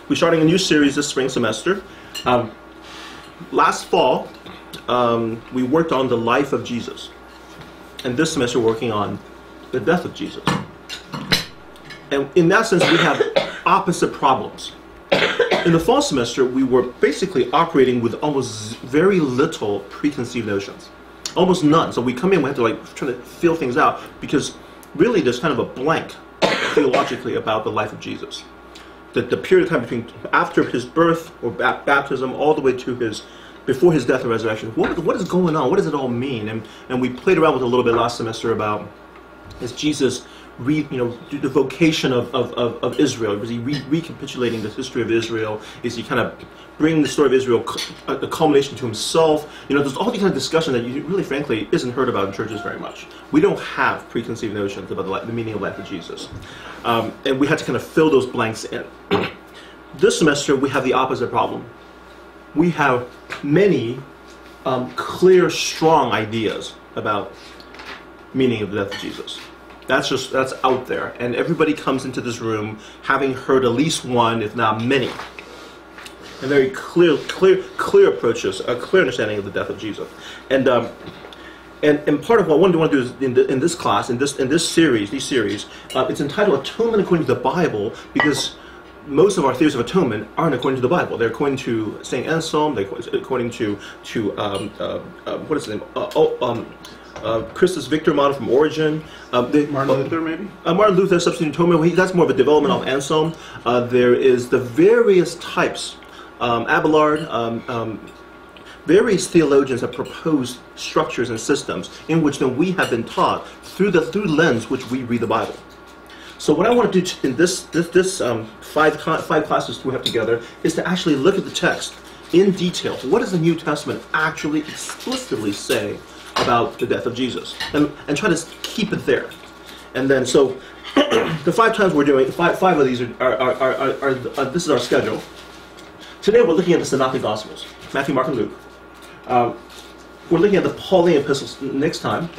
we're starting a new series this spring semester. Last fall, we worked on the life of Jesus. And this semester, we're working on the death of Jesus. And in that sense, we have opposite problems. In the fall semester, we were basically operating with almost very little preconceived notions. Almost none. So we come in, we have to try to feel things out, because really there's kind of a blank theologically about the life of Jesus. The period of time between after his birth or baptism all the way to before his death and resurrection. What is going on? What does it all mean? And we played around with a little bit last semester about, is Jesus the vocation of Israel? Was he recapitulating the history of Israel? Is he kind of bringing the story of Israel a culmination to himself? There's all these kind of discussion that you really, frankly, isn't heard about in churches very much. We don't have preconceived notions about the meaning of life of Jesus. And we had to kind of fill those blanks in. This semester, we have the opposite problem. We have many clear, strong ideas about meaning of the death of Jesus. That's out there, and everybody comes into this room having heard at least one, if not many, and very clear approaches, a clear understanding of the death of Jesus. And part of what I want to do is in this class, in this series, it's entitled Atonement According to the Bible, because most of our theories of atonement aren't according to the Bible. They're according to St. Anselm. They're according to what is his name? Christus Victor model from Origen. Martin Luther, maybe? Martin Luther, substitute atonement. That's more of a development of Anselm. There is the various types, Abelard, various theologians have proposed structures and systems in which then we have been taught through the lens which we read the Bible. So what I want to do in this five classes we have together is to actually look at the text in detail. What does the New Testament actually explicitly say about the death of Jesus, and try to keep it there. And then so the 5 times we're doing five of these are this is our schedule. Today we're looking at the Synoptic Gospels, Matthew, Mark, and Luke. We're looking at the Pauline epistles next time.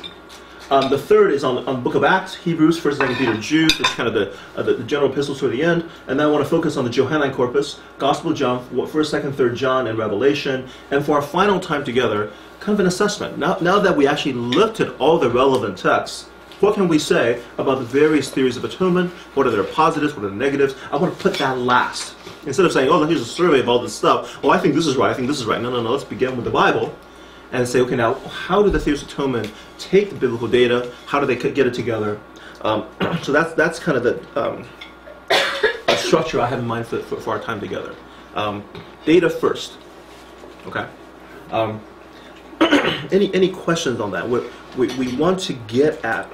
The third is on the book of Acts, Hebrews, 1st and 2nd Peter, Jude. It's kind of the general epistles toward the end. And then I want to focus on the Johannine corpus, Gospel of John, 1st, 2nd, 3rd John, and Revelation. And for our final time together, kind of an assessment. Now that we actually looked at all the relevant texts, what can we say about the various theories of atonement? What are their positives? What are the negatives? I want to put that last. Instead of saying, oh, here's a survey of all this stuff. Oh, I think this is right. I think this is right. No. Let's begin with the Bible and say, okay, now, how do the theories of atonement take the biblical data? How do they get it together? So that's kind of the structure I have in mind for our time together. Data first. Okay. Any questions on that? We want to get at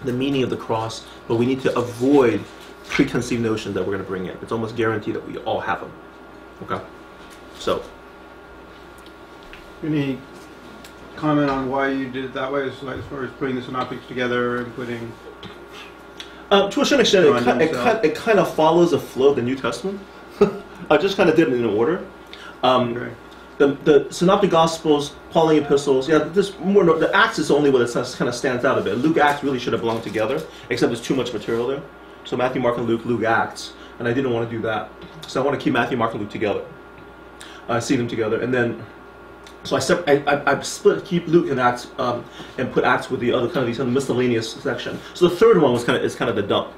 the meaning of the cross, but we need to avoid preconceived notions that we're going to bring in. It's almost guaranteed that we all have them. Okay? So. Any comment on why you did it that way, as far as putting the synoptics together and putting... To a certain extent, it kind of follows the flow of the New Testament. I just kind of did it in order. Okay. The Synoptic Gospels, Pauline epistles, the Acts is the only one that kind of stands out a bit. Luke, Acts really should have belonged together, except there's too much material there. So Matthew, Mark, and Luke, Acts, and I didn't want to do that. So I want to keep Matthew, Mark, and Luke together. See them together, and then so I split, keep Luke and Acts, and put Acts with the other kind of these miscellaneous section. So the third one is kind of the dump.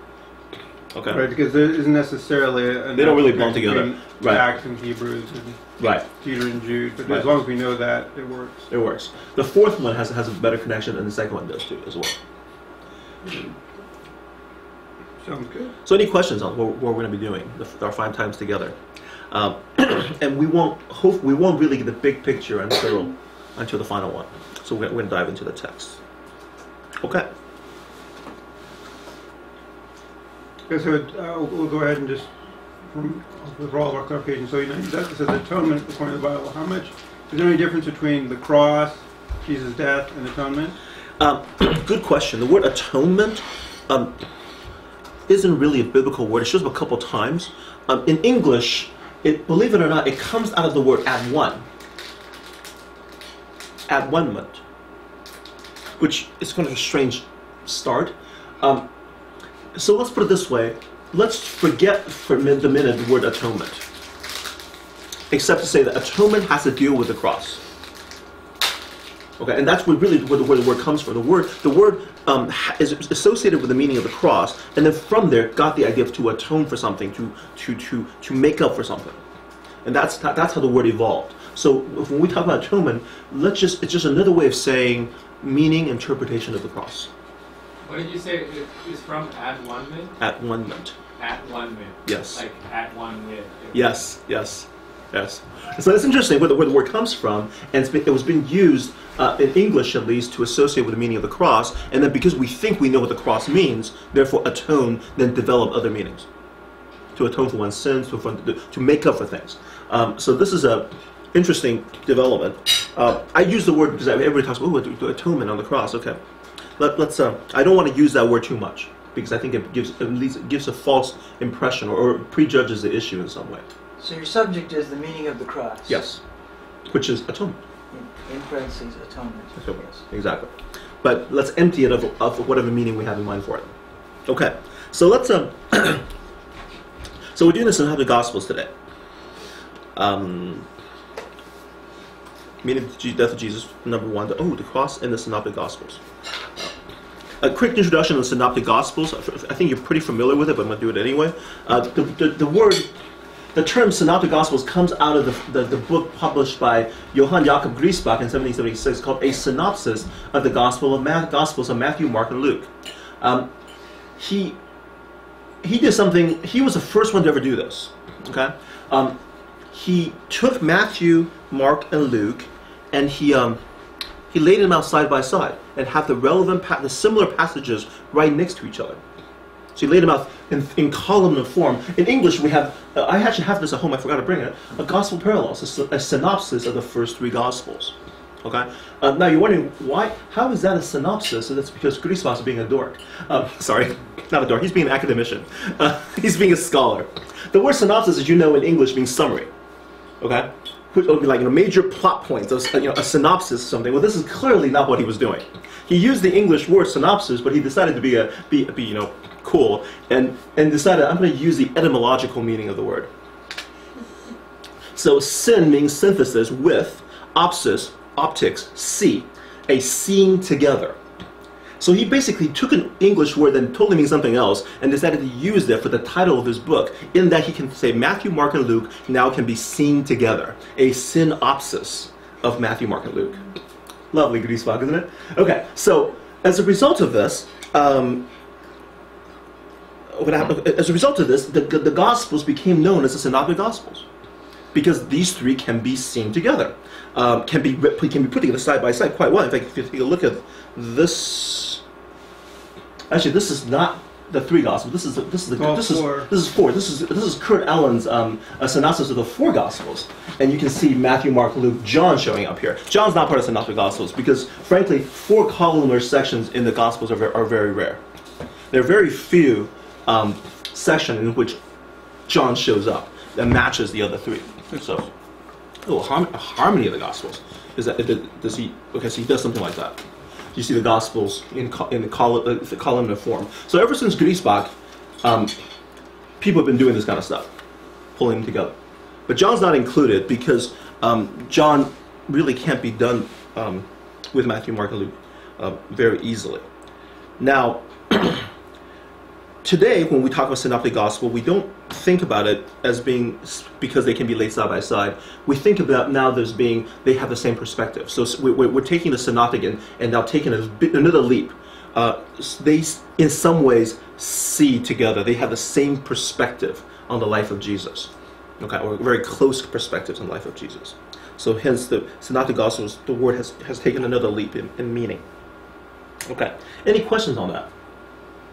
Okay. Right, because there isn't necessarily they don't really belong together. Right. Acts and Hebrews and right. Peter and Jude, but as long as we know that, it works. It works. The fourth one has a better connection, and the second one does too, as well. Sounds good. So, any questions on what we're going to be doing our 5 times together? And we won't really get the big picture until the final one. So we're going to dive into the text. Okay. Okay, so we'll go ahead and just, for all of our clarification, so that says atonement according to the Bible. How much, is there any difference between the cross, Jesus' death, and atonement? Good question. The word atonement isn't really a biblical word. It shows up a couple times. In English, believe it or not, it comes out of the word at one. At one moment. Which is kind of a strange start. So let's put it this way. let's forget for the minute the word atonement, except to say that atonement has to deal with the cross. Okay, and that's where the word comes from. The word is associated with the meaning of the cross, and then from there got the idea of to atone for something, to make up for something, and that's how the word evolved. So when we talk about atonement, it's just another way of saying meaning, interpretation of the cross. What did you say it is from? At one mint? At one mint. At one mint. Yes. Like at one mint. Yes. So it's interesting where the word comes from, and it was being used in English at least to associate with the meaning of the cross, and then because we think we know what the cross means, therefore atone, then develop other meanings. To atone for one's sins, to make up for things. So this is a interesting development. I use the word because everybody talks about atonement on the cross. Okay, let's. I don't want to use that word too much because I think it gives a false impression or prejudges the issue in some way. So your subject is the meaning of the cross. Yes, which is atonement. In parentheses, atonement. Yes. Exactly. But let's empty it of whatever meaning we have in mind for it. Okay, so let's. So we're doing the Synoptic Gospels today. Meaning of the death of Jesus, number 1. The cross and the Synoptic Gospels. A quick introduction of the Synoptic Gospels. I think you're pretty familiar with it, but I'm going to do it anyway. The term Synoptic Gospels comes out of the book published by Johann Jakob Griesbach in 1776 called A Synopsis of the Gospels of Matthew, Mark, and Luke. He did something. He was the first one to ever do this. Okay, he took Matthew, Mark, and Luke, and he laid them out side by side and have the similar passages right next to each other. So he laid them out in columnar form. In English, we have, I actually have this at home, I forgot to bring it, a gospel parallels, a synopsis of the first 3 gospels. Okay? Now you're wondering, how is that a synopsis? And that's because Griesbach is being a dork. Sorry, not a dork, he's being an academician. He's being a scholar. The word synopsis, as you know, in English means summary. Okay? Which would be like major plot points, a synopsis of something. Well, this is clearly not what he was doing. He used the English word synopsis, but he decided to be cool, and decided I'm going to use the etymological meaning of the word. So syn means synthesis with, opsis, optics, see, a seeing together. So he basically took an English word that totally means something else and decided to use that for the title of his book, in that he can say Matthew, Mark, and Luke now can be seen together. A synopsis of Matthew, Mark, and Luke. Lovely Griesbach, isn't it? Okay, so as a result of this, the Gospels became known as the Synoptic Gospels, because these 3 can be seen together, can be put together side by side quite well. In fact, if you take a look at this, actually, this is not the 3 Gospels. This is 4. This is Kurt Allen's a synopsis of the 4 Gospels, and you can see Matthew, Mark, Luke, John showing up here. John's not part of the Synoptic Gospels because, frankly, 4 columnar sections in the Gospels are very rare. There are very few sections in which John shows up that matches the other 3. So, a harmony of the Gospels is that does he? Okay, so he does something like that. You see the Gospels in the columnar form. So ever since Griesbach, people have been doing this kind of stuff, pulling them together. But John's not included because John really can't be done with Matthew, Mark, and Luke very easily. Now, today, when we talk about Synoptic Gospel, we don't think about it as being because they can be laid side by side. We think about now they have the same perspective. So we're taking the Synoptic and now taking another leap. They, in some ways, see together. They have the same perspective on the life of Jesus. Okay, or very close perspectives on the life of Jesus. So hence the Synoptic Gospels, the word has taken another leap in meaning. Okay, any questions on that?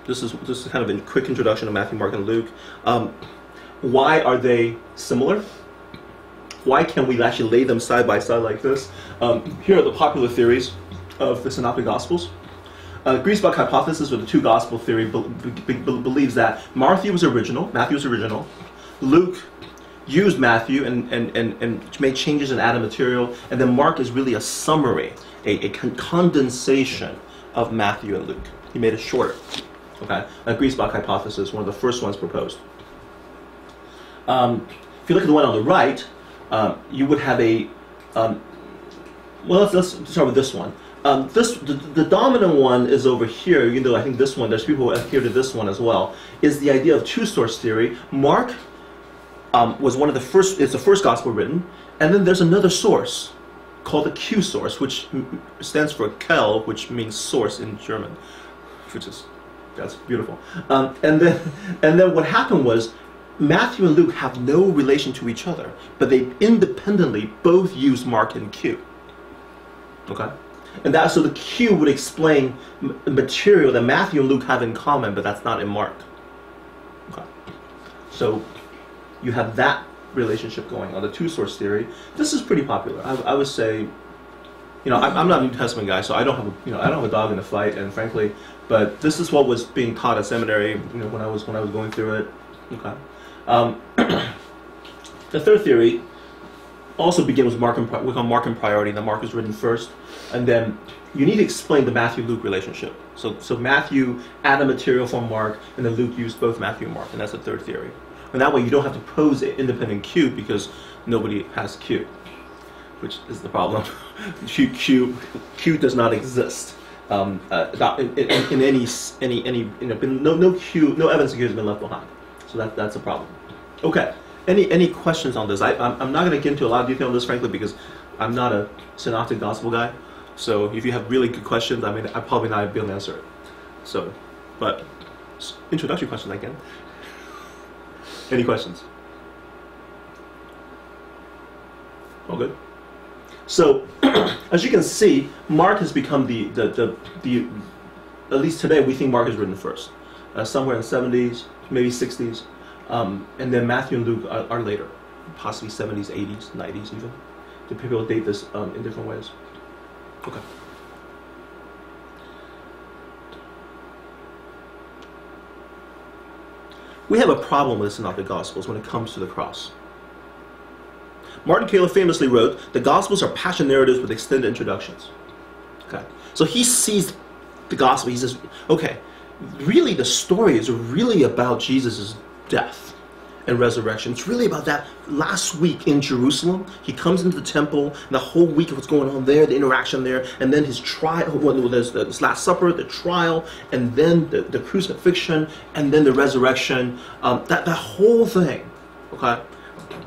This is kind of a quick introduction to Matthew, Mark, and Luke. Why are they similar? Why can we actually lay them side by side like this? Here are the popular theories of the Synoptic Gospels. Griesbach hypothesis, or the 2 Gospel theory, believes that Matthew was original. Luke used Matthew and made changes and added material, and then Mark is really a summary, a condensation of Matthew and Luke. He made it shorter. Okay, a Griesbach hypothesis, one of the first ones proposed. If you look at the one on the right, you would have a well, let's start with this one. The dominant one is over here, even though I think this one, there's people who adhere to this one as well, is the idea of two-source theory. Mark was one of the first, it's the first gospel written, and then there's another source called the Q source, which stands for Quelle, which means source in German, which is, that's beautiful. And then what happened was, Matthew and Luke have no relation to each other, but they independently both use Mark and Q. Okay? And that, so the Q would explain material that Matthew and Luke have in common, but that's not in Mark. Okay. So you have that relationship going on, the two-source theory. This is pretty popular. I would say, you know, I'm not a New Testament guy, so I don't have a, I don't have a dog in the fight, and frankly, but this is what was being taught at seminary, when I was going through it. Okay. The third theory also begins with Mark and priority. That Mark is written first, and then you need to explain the Matthew-Luke relationship. So Matthew added material from Mark, and then Luke used both Matthew and Mark, and that's the third theory. And that way you don't have to pose an independent Q because nobody has Q, which is the problem. Q does not exist. In any no Q, no evidence of Q has been left behind. So that's a problem. Okay. Any questions on this? I'm not going to get into a lot of detail on this, frankly, because I'm not a Synoptic Gospel guy. So if you have really good questions, I mean, I'll probably not be able to answer it. So, but introductory questions again. Any questions? All good. So, as you can see, Mark has become the at least today we think Mark is written first, somewhere in the 70s, maybe 60s. And then Matthew and Luke are later, possibly 70s, 80s, 90s even. The people date this in different ways. Okay. We have a problem with the Synoptic Gospels when it comes to the cross. Martin Taylor famously wrote, "The Gospels are passion narratives with extended introductions." Okay. So he sees the Gospel, he says, okay, really the story is really about Jesus' death and resurrection. It's really about that last week in Jerusalem. He comes into the temple, and the whole week of what's going on there, the interaction there, and then his trial, there's this Last Supper, the trial, and then the crucifixion, and then the resurrection. That whole thing, okay?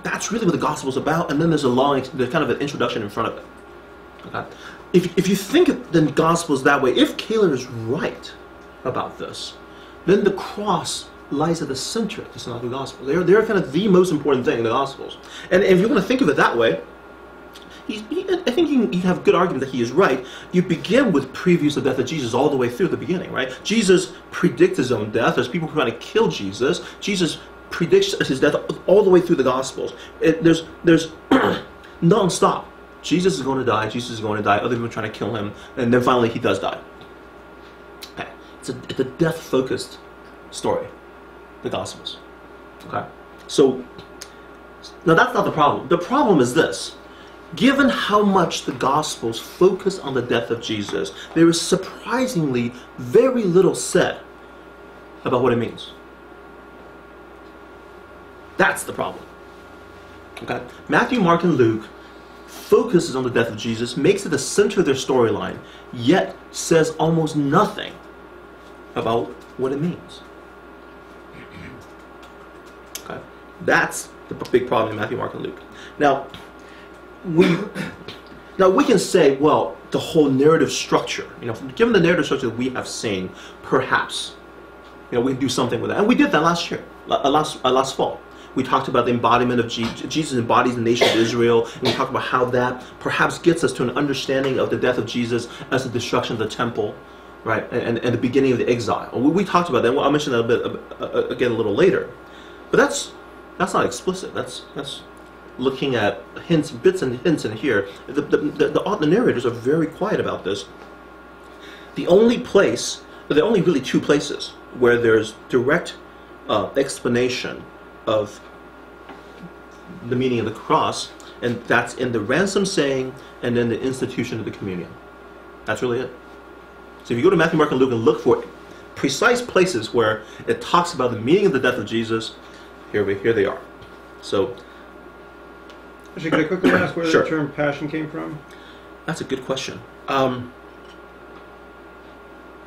That's really what the gospel is about, and then there's kind of an introduction in front of it. Okay? If you think of the gospel is that way, if Taylor is right about this, then the cross lies at the center of the Synoptic Gospel. They're kind of the most important thing in the Gospels. And if you want to think of it that way, I think you have a good argument that he is right. You begin with previews of the death of Jesus all the way through the beginning, right? Jesus predicts his own death. There's people who are trying to kill Jesus. Jesus predicts his death all the way through the Gospels. There's non-stop. Jesus is going to die. Jesus is going to die. Other people are trying to kill him. And then finally he does die. Okay. It's a death-focused story. The Gospels. Okay? So, now that's not the problem. The problem is this. Given how much the Gospels focus on the death of Jesus, there is surprisingly very little said about what it means. That's the problem. Okay? Matthew, Mark, and Luke focuses on the death of Jesus, makes it the center of their storyline, yet says almost nothing about what it means. Okay? That's the big problem in Matthew, Mark, and Luke. Now we can say, well, the whole narrative structure, given the narrative structure that we have seen, perhaps, we can do something with that. And we did that last year, last fall. We talked about the embodiment of Jesus embodies the nation of Israel, and we talked about how that perhaps gets us to an understanding of the death of Jesus as the destruction of the temple, right, and the beginning of the exile. We talked about that. Well, I'll mention that a bit again a little later. But that's not explicit. That's looking at hints, bits and hints in here. The narrators are very quiet about this. The only really two places where there's direct explanation of the meaning of the cross, and that's in the Ransom Saying and then the institution of the communion. That's really it. So if you go to Matthew, Mark, and Luke and look for precise places where it talks about the meaning of the death of Jesus, here they are. So, Actually, could I quickly ask where Sure. the term passion came from? that's a good question.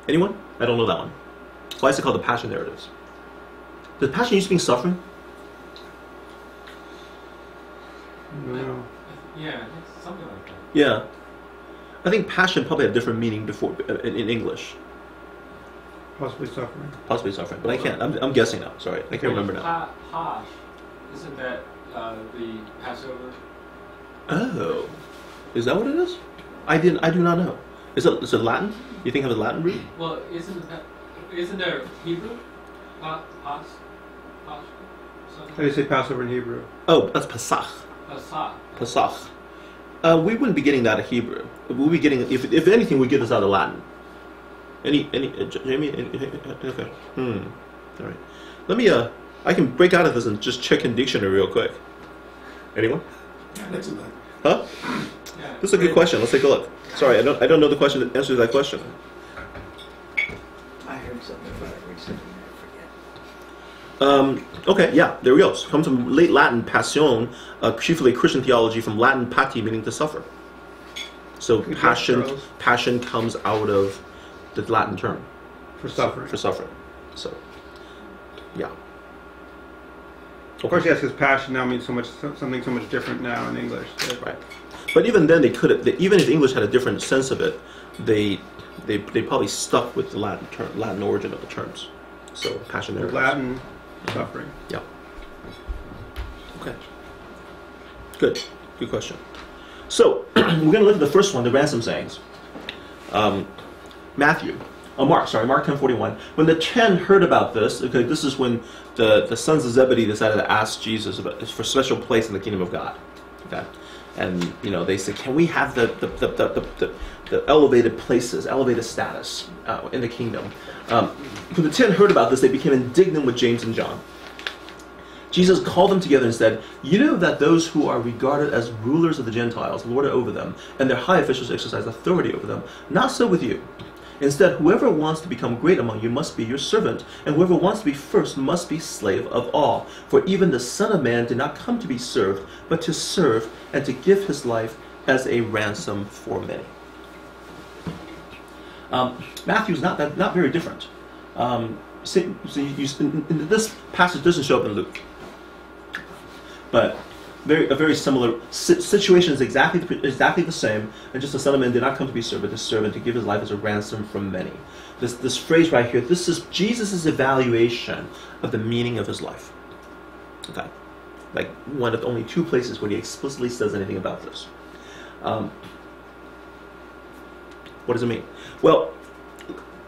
Anyone? I don't know that one. Why is it called the passion narratives? Does passion used to mean suffering? No. Yeah, it's something like that. Yeah. I think passion probably had a different meaning before in English. Possibly suffering. Possibly suffering, but I can't. I'm guessing now. Sorry, I can't remember now. Posh, isn't that the Passover? Oh, is that what it is? I do not know. Is it Latin? You think of the Latin root? Well, isn't there Hebrew? Posh? How do you say Passover in Hebrew? Oh, that's Pesach. Pesach. We wouldn't be getting that in Hebrew. We'll be getting, if anything, we get this out of Latin. Jamie? Okay. All right. Let me. I can break out of this and just check in dictionary real quick. Anyone? Yeah, that's it. Huh? Yeah. This is a good question. Let's take a look. Sorry, I don't know the question that answers that question. I heard something about it recently. I forget. Okay, yeah, there we go. So comes from late Latin passion, chiefly Christian theology, from Latin pati, meaning to suffer. So Good passion job, Charles. passion comes out of the Latin term For suffering. for suffering. So, yeah. Of course, yes, because passion now means something so much different now in English. Right. But even then, even if English had a different sense of it, they probably stuck with the Latin origin of the terms. So passion there. Latin suffering. Yeah. Okay. Good question. So we're going to look at the first one, the ransom sayings. Mark 10:41. When the 10 heard about this, okay, this is when the sons of Zebedee decided to ask Jesus for a special place in the kingdom of God. Okay, and they said, can we have the elevated places, elevated status in the kingdom? When the 10 heard about this, they became indignant with James and John. Jesus called them together and said, you know that those who are regarded as rulers of the Gentiles lord it over them, and their high officials exercise authority over them. Not so with you. Instead, whoever wants to become great among you must be your servant, and whoever wants to be first must be slave of all. For even the Son of Man did not come to be served, but to serve and to give his life as a ransom for many. Matthew's not very different. This passage doesn't show up in Luke, but a very similar situation is exactly the same, and just the Son of Man did not come to be served, but to serve and to give his life as a ransom from many. This phrase right here, this is Jesus' evaluation of the meaning of his life. Okay, like one of only two places where he explicitly says anything about this. What does it mean? Well,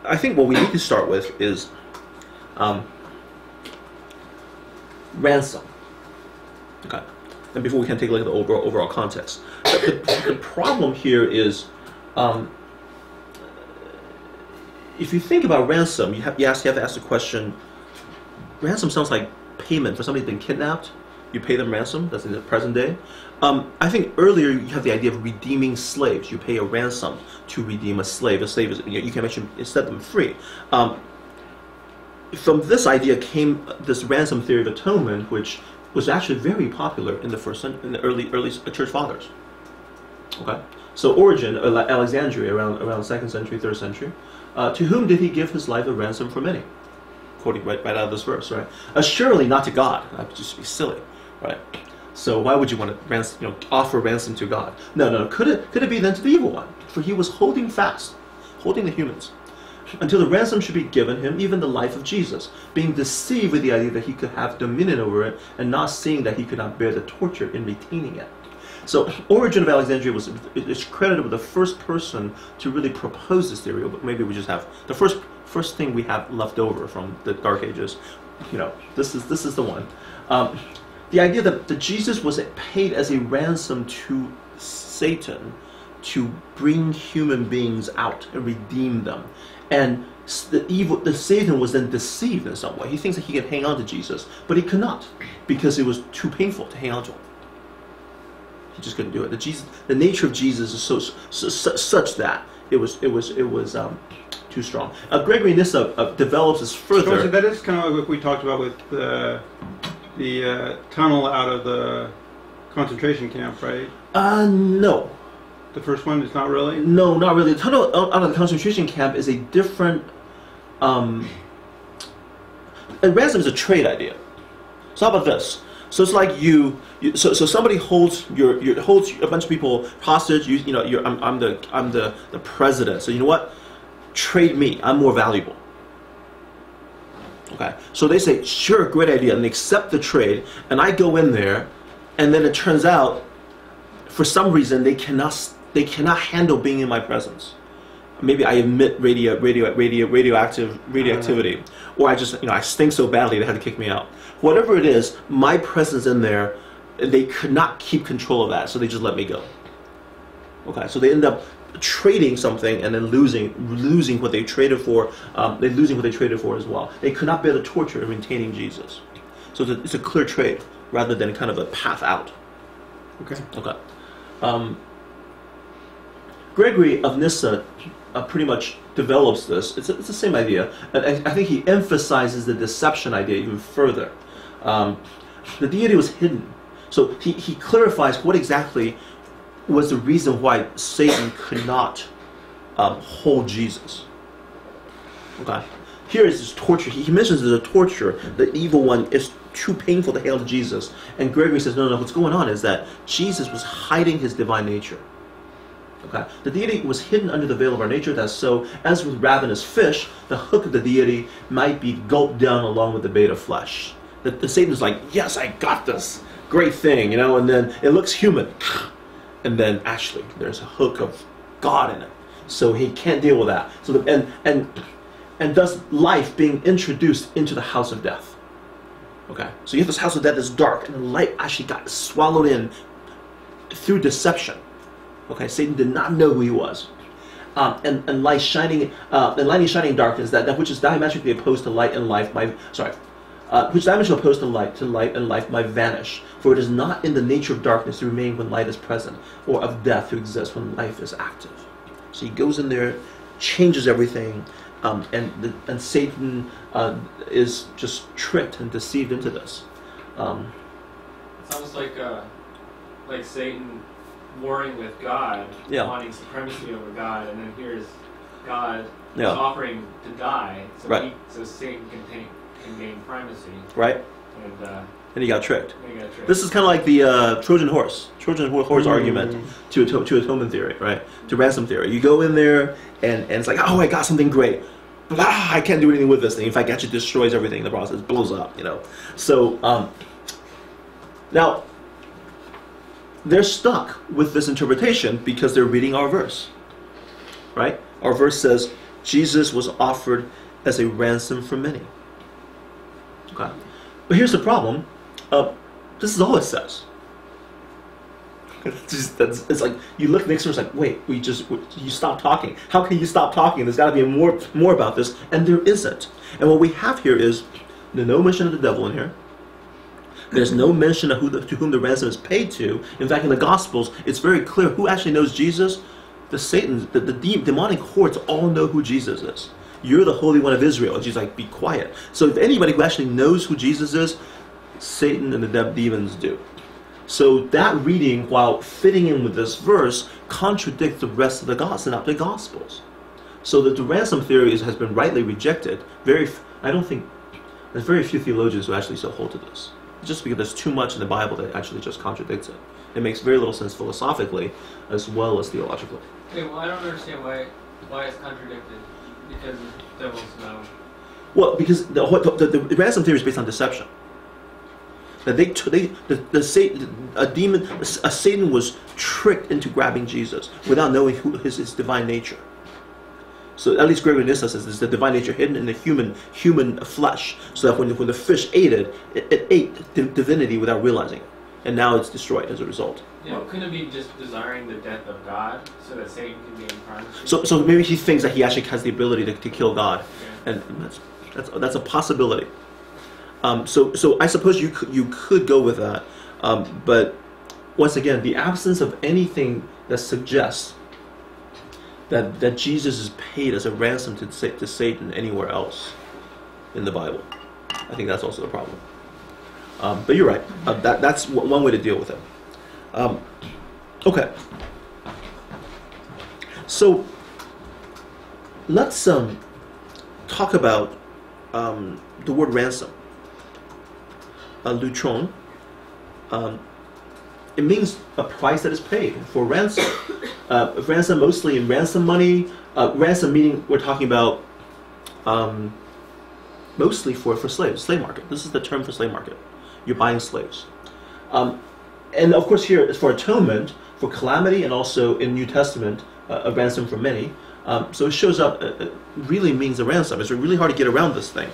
I think what we need to start with is ransom. Okay. And before we can take a look at the overall context. The problem here is, if you think about ransom, you have to ask the question, ransom sounds like payment for somebody who's been kidnapped. You pay them ransom, that's in the present day. I think earlier you have the idea of redeeming slaves. You pay a ransom to redeem a slave. A slave is, you can actually set them free. From this idea came this ransom theory of atonement, which was actually very popular in the early church fathers. Okay, so Origen, Alexandria, around 2nd century, 3rd century, to whom did he give his life a ransom for many? Quoting right out of this verse, right? Surely not to God. That would just be silly, right? So why would you want to offer ransom to God? No. Could it be then to the evil one? For he was holding the humans, until the ransom should be given him, even the life of Jesus, being deceived with the idea that he could have dominion over it, and not seeing that he could not bear the torture in retaining it. So Origen of Alexandria is credited with the first person to really propose this theory, but maybe we just have the first thing we have left over from the Dark Ages. This is the one. The idea that Jesus was paid as a ransom to Satan to bring human beings out and redeem them. And the Satan was then deceived in some way. He thinks that he can hang on to Jesus, but he could not, because it was too painful to hang on to him. He just couldn't do it. The nature of Jesus is such that it was too strong. Gregory Nyssa develops this further. So that is kind of like what we talked about with the tunnel out of the concentration camp, right? No. The first one is not really? No, not really. The tunnel out of the concentration camp is a different... and ransom is a trade idea. So how about this? So it's like so somebody holds holds a bunch of people hostage. I'm the president. So you know what? Trade me. I'm more valuable. Okay. So they say, sure, great idea, and they accept the trade. And I go in there, and then it turns out, for some reason, they cannot handle being in my presence. Maybe I emit radioactivity, or I just I stink so badly they had to kick me out. Whatever it is, my presence in there, they could not keep control of that, so they just let me go. Okay, so they end up trading something and then losing what they traded for. They're losing what they traded for as well. They could not bear the torture of maintaining Jesus. So it's a clear trade rather than kind of a path out. Okay. Okay. Gregory of Nyssa pretty much develops this. It's the same idea. And I think he emphasizes the deception idea even further. The deity was hidden. So he clarifies what exactly was the reason why Satan could not hold Jesus. Okay. Here is this torture. He mentions the torture. The evil one is too painful to handle Jesus. And Gregory says, no, what's going on is that Jesus was hiding his divine nature. Okay. The deity was hidden under the veil of our nature. That's so, as with ravenous fish, the hook of the deity might be gulped down along with the bait of flesh. The Satan is like, yes, I got this great thing, and then it looks human. And then actually, there's a hook of God in it. So he can't deal with that. So and thus life being introduced into the house of death. Okay. So you have this house of death that's dark, and the light actually got swallowed in through deception. Okay, Satan did not know who he was, and light shining, and light is shining in darkness. That which is diametrically opposed to light and life. Which diametrically opposed to light and life might vanish. For it is not in the nature of darkness to remain when light is present, or of death to exist when life is active. So he goes in there, changes everything, and Satan is just tricked and deceived into this. It's almost like Satan warring with God, wanting supremacy over God, and then here's God offering to die, so Satan can gain primacy. Right. And he got tricked. This is kind of like the Trojan horse argument to atonement theory, right? To ransom theory. You go in there and it's like, oh, I got something great. But I can't do anything with this thing. In fact, it actually destroys everything in the process. It blows up, So, now, they're stuck with this interpretation because they're reading our verse, right? Our verse says, Jesus was offered as a ransom for many. Okay. But here's the problem. This is all it says. It's like you look next to it, it's like, wait, you stopped talking. How can you stop talking? There's got to be more about this, and there isn't. And what we have here is no mention of the devil in here. There's no mention of to whom the ransom is paid to. In fact, in the Gospels, it's very clear who actually knows Jesus. The demonic hordes all know who Jesus is. You're the Holy One of Israel. And she's like, be quiet. So if anybody who actually knows who Jesus is, Satan and the demons do. So that reading, while fitting in with this verse, contradicts the rest of the Synoptic Gospels. So that the ransom theory has been rightly rejected. I don't think there's very few theologians who actually still hold to this. Just because there's too much in the Bible that actually just contradicts it. It makes very little sense philosophically as well as theologically. Okay, well, I don't understand why it's contradicted. Because the devils know. Well, because the ransom theory is based on deception. That Satan was tricked into grabbing Jesus without knowing his divine nature. So at least Gregory Nyssa says is the divine nature hidden in the human flesh, so that when the fish ate it ate divinity without realizing it, and now it's destroyed as a result. Yeah, couldn't it be just desiring the death of God so that Satan can gain primacy? So maybe he thinks that he actually has the ability to kill God, and that's a possibility. So I suppose you could go with that, but once again, the absence of anything that suggests that Jesus is paid as a ransom to Satan anywhere else in the Bible. I think that's also the problem. But you're right. That's one way to deal with it. Okay. So let's talk about the word ransom. Lutron. It means a price that is paid for ransom. Ransom mostly in ransom money. Ransom meaning we're talking about mostly for slaves, slave market. This is the term for slave market. You're buying slaves. And of course here it's for atonement, for calamity, and also in New Testament, a ransom for many. So it shows up, it really means a ransom. It's really hard to get around this thing.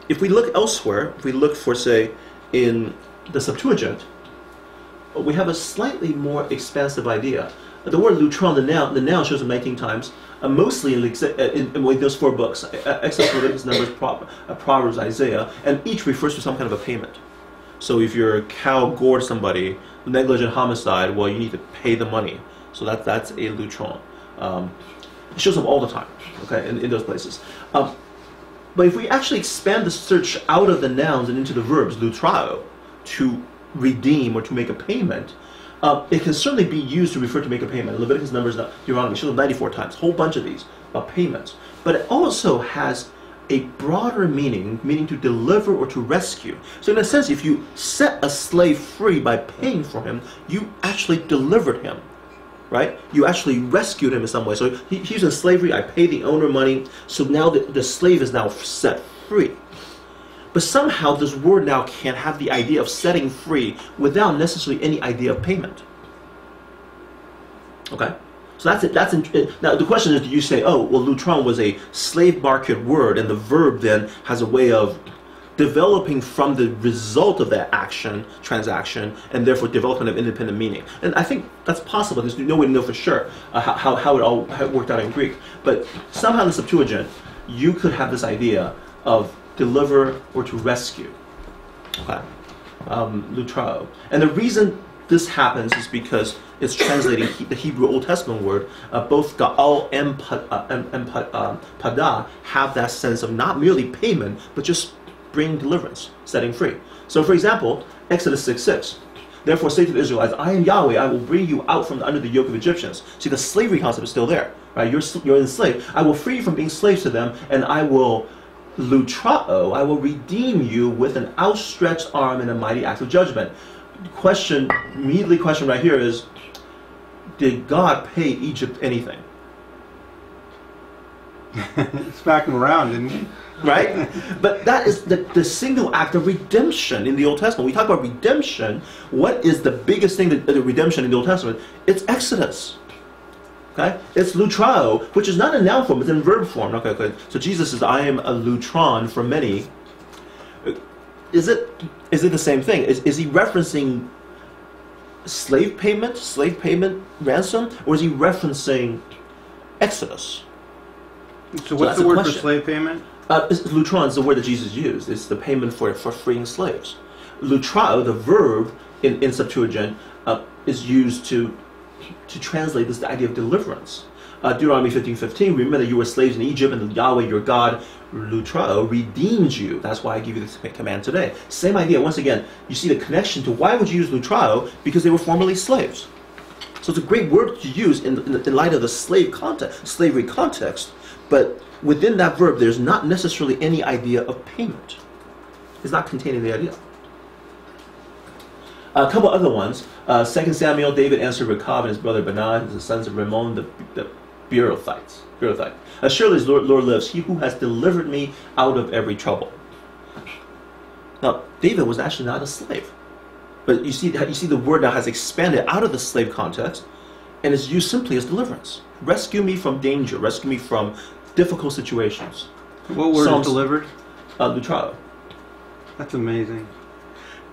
If we look elsewhere, if we look for, say, in the Septuagint, we have a slightly more expansive idea. The word lutron, the noun shows up 19 times, mostly in those 4 books, Exodus, Leviticus, Numbers, Proverbs, Isaiah, and each refers to some kind of a payment. So if your cow gored somebody, negligent homicide, well, you need to pay the money. So that's a lutron. It shows up all the time, okay, in those places. But if we actually expand the search out of the nouns and into the verbs, lutrao, to redeem or to make a payment, it can certainly be used to refer to make a payment. Leviticus, Numbers, Deuteronomy shows up 94 times, a whole bunch of these about payments. But it also has a broader meaning to deliver or to rescue. So in a sense, if you set a slave free by paying for him, you actually delivered him, right? You actually rescued him in some way. So he's in slavery, I pay the owner money, so now the slave is now set free. But somehow this word now can have the idea of setting free without necessarily any idea of payment. Okay? So that's it. Now the question is, do you say, oh, well, lutron was a slave market word, and the verb then has a way of developing from the result of that transaction, and therefore development of independent meaning. And I think that's possible. There's no way to know for sure how it worked out in Greek. But somehow in the Septuagint, you could have this idea of deliver or to rescue. Okay. Lutrao. And the reason this happens is because it's translating the Hebrew Old Testament word. Both Ga'al and Pada have that sense of not merely payment, but just bringing deliverance, setting free. So for example, Exodus 6:6. Therefore say to the Israelites, I am Yahweh, I will bring you out from under the yoke of Egyptians. See, the slavery concept is still there, right? You're enslaved. I will free you from being slaves to them, and I will lutrao, I will redeem you with an outstretched arm and a mighty act of judgment. Immediately question right here is, did God pay Egypt anything? It's back and around, didn't he? Right? But that is the single act of redemption in the Old Testament. We talk about redemption. What is the biggest thing that redemption in the Old Testament? It's Exodus. Okay? It's lutrao, which is not a noun form, it's in verb form. Okay. So Jesus says, I am a lutron for many. Is it the same thing? Is he referencing slave payment, ransom, or is he referencing Exodus? So what's the word for slave payment? Lutron is the word that Jesus used. It's the payment for freeing slaves. Lutrao, the verb in Septuagint, is used to translate this idea of deliverance. Deuteronomy 15:15, remember that you were slaves in Egypt, and Yahweh your God, lutrao, redeemed you. That's why I give you this command today. Same idea. Once again, you see the connection to why would you use lutrao? Because they were formerly slaves. So it's a great word to use in light of the slavery context, but within that verb, there's not necessarily any idea of payment. It's not containing the idea. A couple other ones. 2 Samuel, David answered Rechab and his brother Benaiah, the sons of Rimmon, the Beerothite. As surely as Lord lives, he who has delivered me out of every trouble. Now, David was actually not a slave. But you see the word now has expanded out of the slave context and is used simply as deliverance. Rescue me from danger. Rescue me from difficult situations. What word is delivered? Lutrao. That's amazing.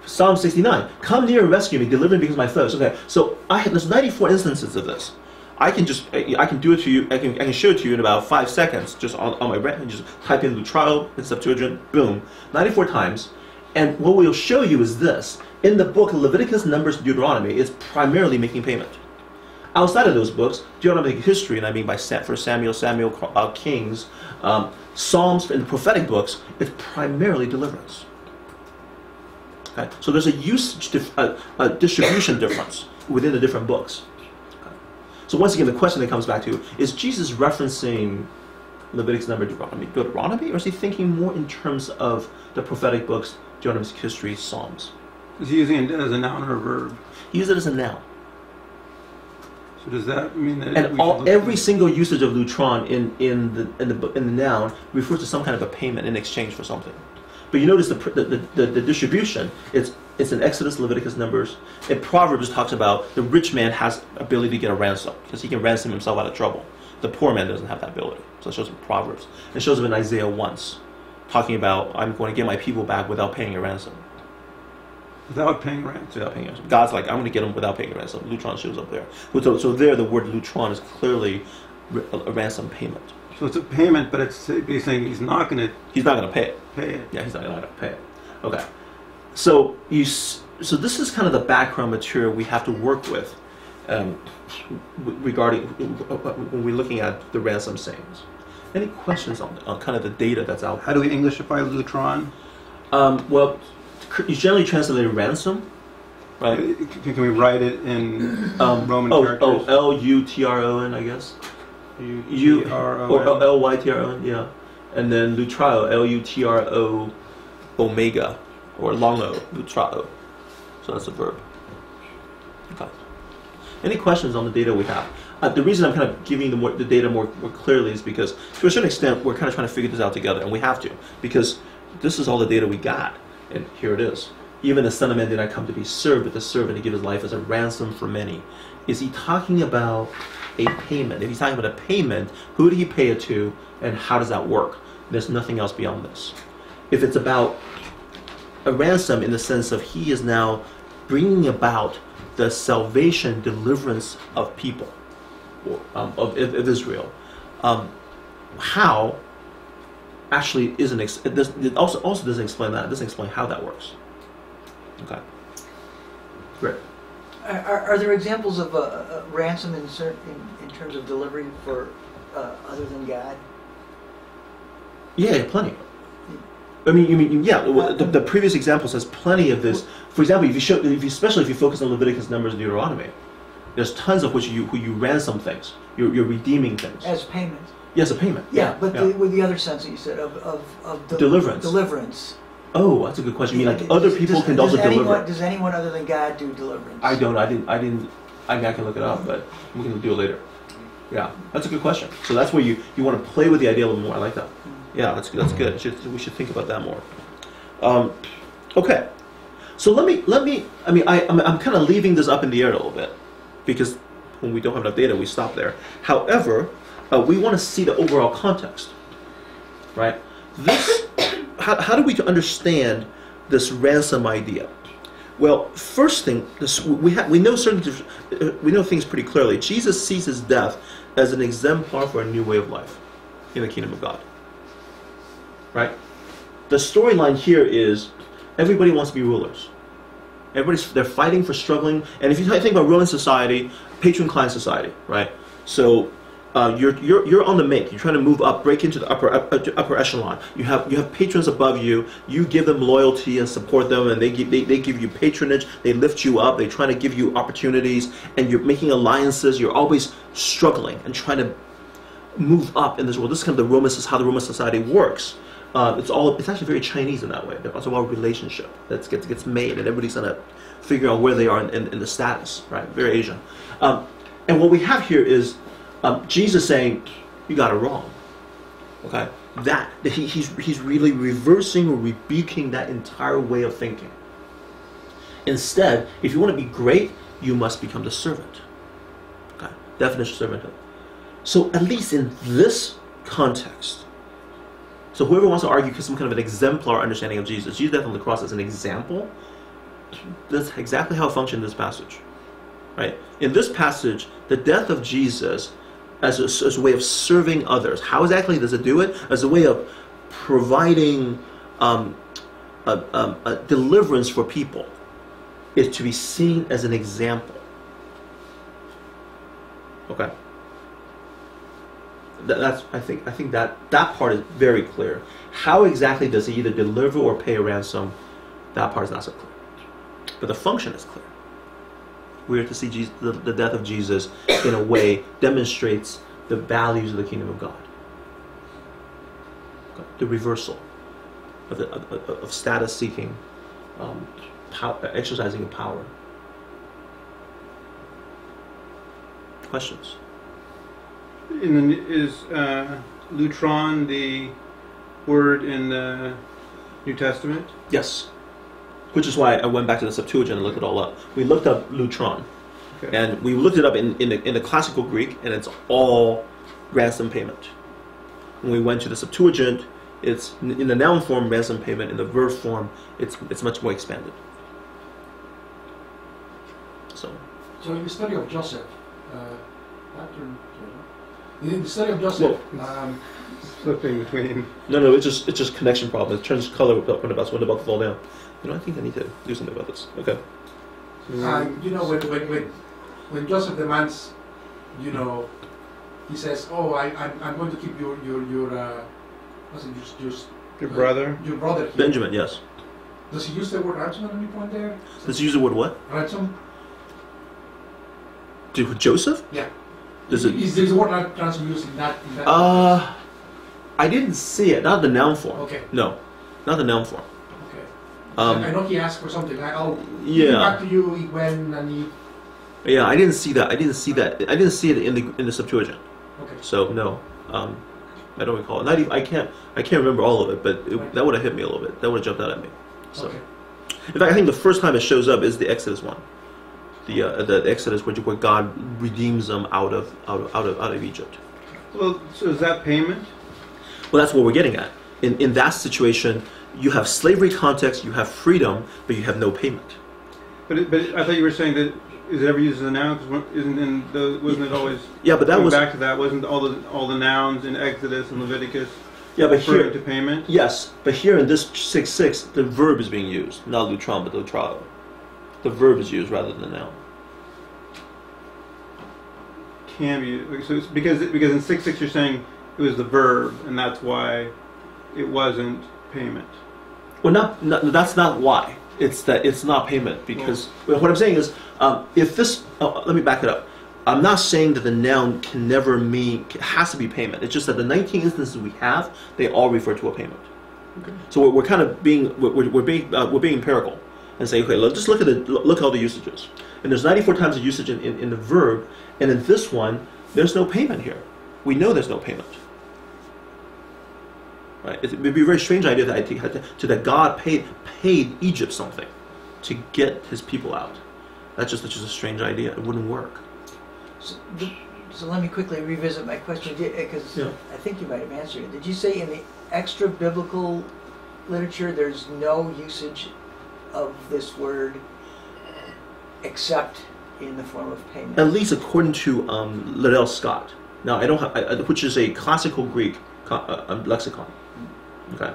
Psalm 69. Come near and rescue me, deliver me because of my foes. Okay, so there's 94 instances of this. I can do it to you. I can show it to you in about 5 seconds, just on my rant. Just type in Lutrao in Septuagint, boom, 94 times. And what we'll show you is this: in the book of Leviticus, Numbers, Deuteronomy, it's primarily making payment. Outside of those books, Deuteronomic history, and I mean by 1 Samuel, Kings, Psalms, and the prophetic books, it's primarily deliverance. Okay? So there's a a distribution difference within the different books. Okay? So once again, the question that comes back to, is Jesus referencing Leviticus, Number, Deuteronomy, or is he thinking more in terms of the prophetic books, Deuteronomic history, Psalms? Is he using it as a noun or a verb? He uses it as a noun. So does that mean that? And every single usage of lutron in the noun refers to some kind of a payment in exchange for something. But you notice the distribution. It's in Exodus, Leviticus, Numbers. In Proverbs, it talks about the rich man has ability to get a ransom because he can ransom himself out of trouble. The poor man doesn't have that ability. So it shows in Proverbs. It shows up in Isaiah once, talking about I'm going to get my people back without paying a ransom. Without paying ransom. Without paying ransom. God's like, I'm going to get them without paying a ransom. Lutron shows up there. So there, the word lutron is clearly a ransom payment. So it's a payment, but it's he's saying he's not going to. He's not going to pay it. Pay it. Yeah, he's not going to pay it. Okay. So so this is kind of the background material we have to work with regarding when we're looking at the ransom sayings. Any questions on kind of the data that's out there? How do we Englishify lutron? Well, you generally translate ransom, right? Can we write it in Roman characters? Oh, L-U-T-R-O-N, I guess. U-T-R-O-N. Or L-Y-T-R-O-N, yeah. And then lutrao, L-U-T-R-O omega, or longo, lutrao. So that's a verb. Okay. Any questions on the data we have? The reason I'm kind of giving the data more clearly is because, to a certain extent, we're kind of trying to figure this out together, and we have to, because this is all the data we got, and here it is. Even the Son of Man did not come to be served, but to serve and to give his life as a ransom for many. Is he talking about a payment? If he's talking about a payment, who did he pay it to, and how does that work? There's nothing else beyond this. If it's about a ransom in the sense of he is now bringing about the salvation, deliverance of people, of Israel, how actually isn't it also doesn't explain that. It doesn't explain how that works. Okay, great. Are there examples of a ransom in terms of delivery for other than God? Yeah, plenty. I mean, yeah. The previous example says plenty of this. For example, especially if you focus on Leviticus, Numbers, and Deuteronomy, there's tons of who you ransom things. You're redeeming things as payment. Yes, a payment. Yeah, but with the other sense that you said of deliverance. Deliverance. Oh, that's a good question. You mean like other people can also deliver? Does anyone other than God do deliverance? I don't. I didn't. I mean, I can look it up, but we can do it later. Yeah, that's a good question. So that's where you want to play with the idea a little more. I like that. Yeah, that's good. We should think about that more. Okay, so let me. I mean, I'm kind of leaving this up in the air a little bit because when we don't have enough data, we stop there. However, we want to see the overall context, right? This. How do we understand this ransom idea? Well, first thing, we know things pretty clearly. Jesus sees his death as an exemplar for a new way of life in the kingdom of God. Right? The storyline here is everybody wants to be rulers. They're fighting for struggling. And if you think about Roman society, patron-client society, right? So you're on the make. You're trying to move up, break into the upper echelon. You have patrons above you. You give them loyalty and support them, and they give you patronage. They lift you up. They try to give you opportunities, and you're making alliances. You're always struggling and trying to move up in this world. This is kind of how the Roman society works. It's actually very Chinese in that way. It's about relationship that gets made, and everybody's gonna figure out where they are in the status. Right? Very Asian. And what we have here is. Jesus saying, you got it wrong. Okay? He's really reversing or rebuking that entire way of thinking. Instead, if you want to be great, you must become the servant. Okay? Definition of servanthood. So at least in this context, so whoever wants to argue some kind of an exemplar understanding of Jesus death on the cross as an example, that's exactly how it functions in this passage. Right? In this passage, the death of Jesus as a way of serving others. How exactly does it do it? As a way of providing a deliverance for people is to be seen as an example. Okay. I think that part is very clear. How exactly does he either deliver or pay a ransom? That part is not so clear. But the function is clear. We are to see Jesus, the death of Jesus in a way demonstrates the values of the kingdom of God. The reversal of status seeking, exercising of power. Questions? Is lutron the word in the New Testament? Yes. Which is why I went back to the Septuagint and looked it all up. We looked up lutron, okay. And we looked it up in the classical Greek, and it's all ransom payment. When we went to the Septuagint, it's in the noun form ransom payment. In the verb form, it's much more expanded. So in the study of Joseph, in the study of Joseph, flipping between. No, it's just connection problem. It turns color when about to fall down. I think I need to do something about this. Okay. When Joseph demands, he says, "Oh, I'm going to keep your brother? Your brother here." Benjamin, yes. Does he use the word ransom at any point there? Does he use the word what? Ransom. With Joseph? Yeah. Is the word ransom used in that? I didn't see it. Not the noun form. Okay. No, not the noun form. Okay. I know he asked for something. I'll give it back to you when and he. Yeah, I didn't see that. I didn't see it in the Septuagint. Okay. So no, I don't recall it. I can't remember all of it, but that would have hit me a little bit. That would have jumped out at me. So, okay. In fact, I think the first time it shows up is the Exodus one. The Exodus where God redeems them out of Egypt. Well, so is that payment? Well, that's what we're getting at. In that situation, you have slavery context, you have freedom, but you have no payment. But I thought you were saying that is it ever used as a noun? Because wasn't it always? Yeah, but that was back to that. Wasn't all the nouns in Exodus and Leviticus? Yeah, but here to payment. Yes, but here in this 6:6, the verb is being used, not lutron, but lutrao. The verb is used rather than the noun. Can be so it's because in 6:6 you're saying it was the verb, and that's why it wasn't payment. Well, that's not why. It's that it's not payment because what I'm saying is if this. Let me back it up. I'm not saying that the noun has to be payment. It's just that the 19 instances we have, they all refer to a payment. Okay. So we're kind of being empirical and say, okay, let's just look at all the usages. And there's 94 times the usage in the verb, and in this one, there's no payment here. We know there's no payment. Right? It would be a very strange idea that God paid Egypt something to get his people out. That's just a strange idea. It wouldn't work. So let me quickly revisit my question, because I think you might have answered it. Did you say in the extra biblical literature there's no usage of this word except in the form of payment? At least according to Liddell Scott. Now I don't have, which is a classical Greek lexicon. Okay.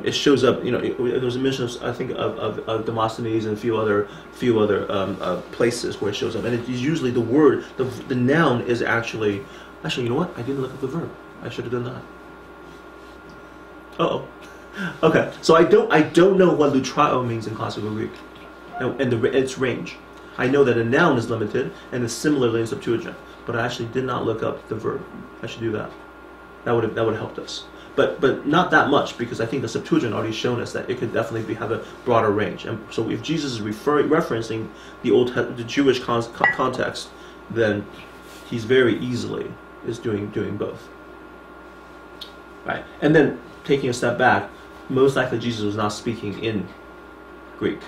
It shows up. There's a mention of, I think, of Demosthenes and a few other places where it shows up, and it is usually the word. The noun is actually. You know what? I didn't look up the verb. I should have done that. Okay. So I don't know what lutrao means in classical Greek, and its range. I know that a noun is limited and is similarly in Septuagint, but I actually did not look up the verb. I should do that. That would have helped us. But not that much, because I think the Septuagint already shown us that it could definitely have a broader range. And so if Jesus is referencing the Jewish context, then he's very easily is doing both. Right? And then taking a step back, most likely Jesus was not speaking in Greek.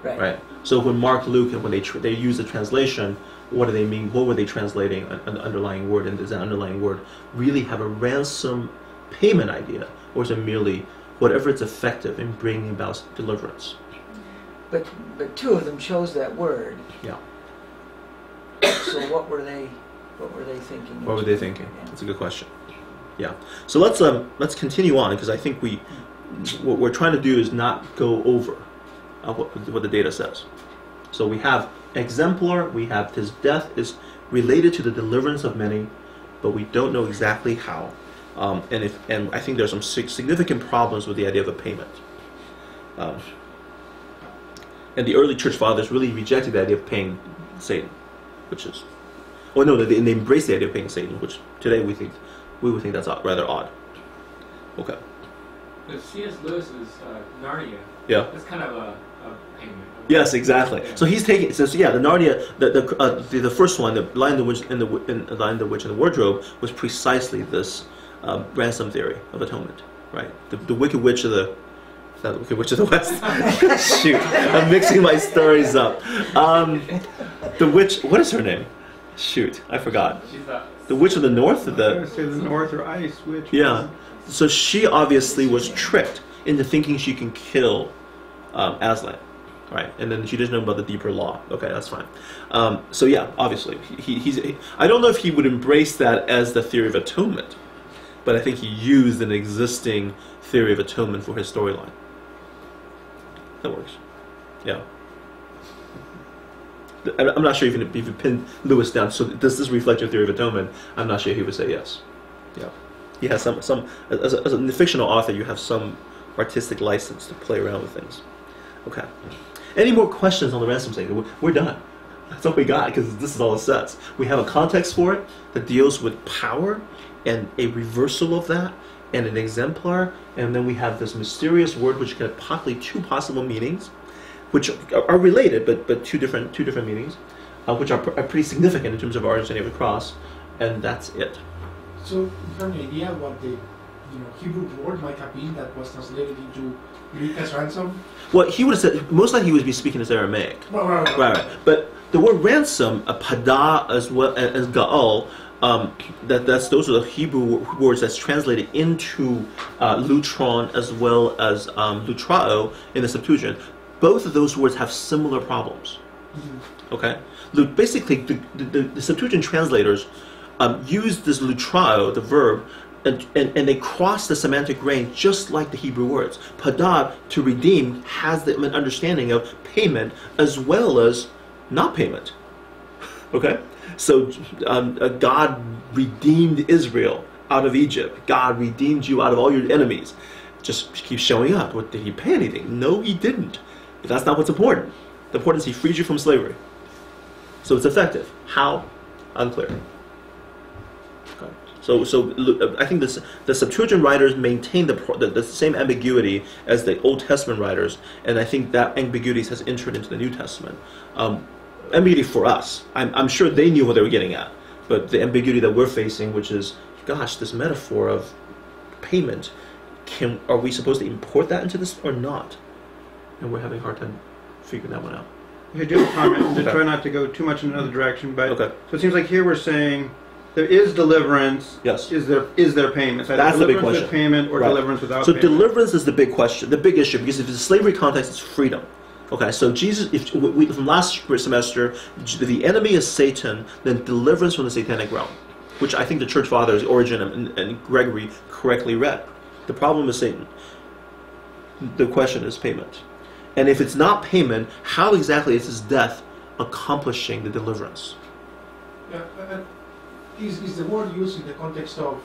Right? So when Mark, Luke, and when they use the translation, what do they mean? What were they translating an underlying word? And does that underlying word really have a ransom payment idea? Or is it merely whatever it's effective in bringing about deliverance? But two of them chose that word. Yeah. So what were they thinking? What were they thinking? Yeah. That's a good question. Yeah. So let's continue on, because I think what we're trying to do is not go over what the data says. So we have exemplar, we have his death is related to the deliverance of many, but we don't know exactly how. And I think there's some significant problems with the idea of a payment. And the early church fathers really rejected the idea of paying Satan, which is, they embraced the idea of paying Satan, which today we would think that's rather odd. Okay. But C.S. Lewis's Narnia. Yeah. That's kind of a payment. Yes, exactly. Yeah. So he's taking. So yeah, the Narnia, the first one, the Lion, the Witch, and the Lion, the Witch, and the Wardrobe, was precisely this ransom theory of atonement, right? The Wicked Witch of the. Not the Wicked Witch of the West. Shoot, I'm mixing my stories up. The witch. What is her name? Shoot, I forgot. She's not. The Witch of the North. I was going to say the North or Ice Witch. Yeah. So she obviously was tricked into thinking she can kill Aslan, right? And then she doesn't know about the deeper law. Okay, that's fine. So yeah, obviously, he's. I don't know if he would embrace that as the theory of atonement, but I think he used an existing theory of atonement for his storyline. That works. Yeah. I'm not sure if you pin Lewis down. So does this reflect your theory of atonement? I'm not sure he would say yes. Yeah. He has some as a fictional author, you have some artistic license to play around with things. Okay. Any more questions on the ransom saying? We're done. That's all we got, because this is all it says. We have a context for it that deals with power and a reversal of that and an exemplar, and then we have this mysterious word which can have possibly two possible meanings, which are related but two different meanings, which are pretty significant in terms of our understanding of the cross, and that's it. So, you have an idea what the Hebrew word might have been that was translated into Greek as ransom? Well, he would have said, most likely he would be speaking as Aramaic. Right. But the word ransom, pada as well as gaal, those are the Hebrew words that's translated into lutron as well as lutrao in the Septuagint. Both of those words have similar problems. Mm-hmm. Okay? Basically, the Septuagint translators use this lutrao, the verb, and they cross the semantic range just like the Hebrew words. Pada, to redeem, has an understanding of payment as well as not payment. Okay? So God redeemed Israel out of Egypt. God redeemed you out of all your enemies. Just keeps showing up. Did he pay anything? No, he didn't. But that's not what's important. The important is he freed you from slavery. So it's effective. How? Unclear. Okay. So I think the Septuagint writers maintain the same ambiguity as the Old Testament writers, and I think that ambiguity has entered into the New Testament. Ambiguity for us. I'm sure they knew what they were getting at, but the ambiguity that we're facing, which is, gosh, this metaphor of payment, are we supposed to import that into this or not? And we're having a hard time figuring that one out. I do have a comment to try not to go too much in another direction, but so it seems like here we're saying there is deliverance. Yes. Is there payment? So that's the big question. With payment or deliverance without payment. So deliverance is the big question, the big issue, because if it's a slavery context, it's freedom. Okay, so Jesus, from last semester, the enemy is Satan, then deliverance from the satanic realm, which I think the church fathers, Origen and Gregory, correctly read. The problem is Satan. The question is payment. And if it's not payment, how exactly is his death accomplishing the deliverance? Yeah, is the word used in the context of,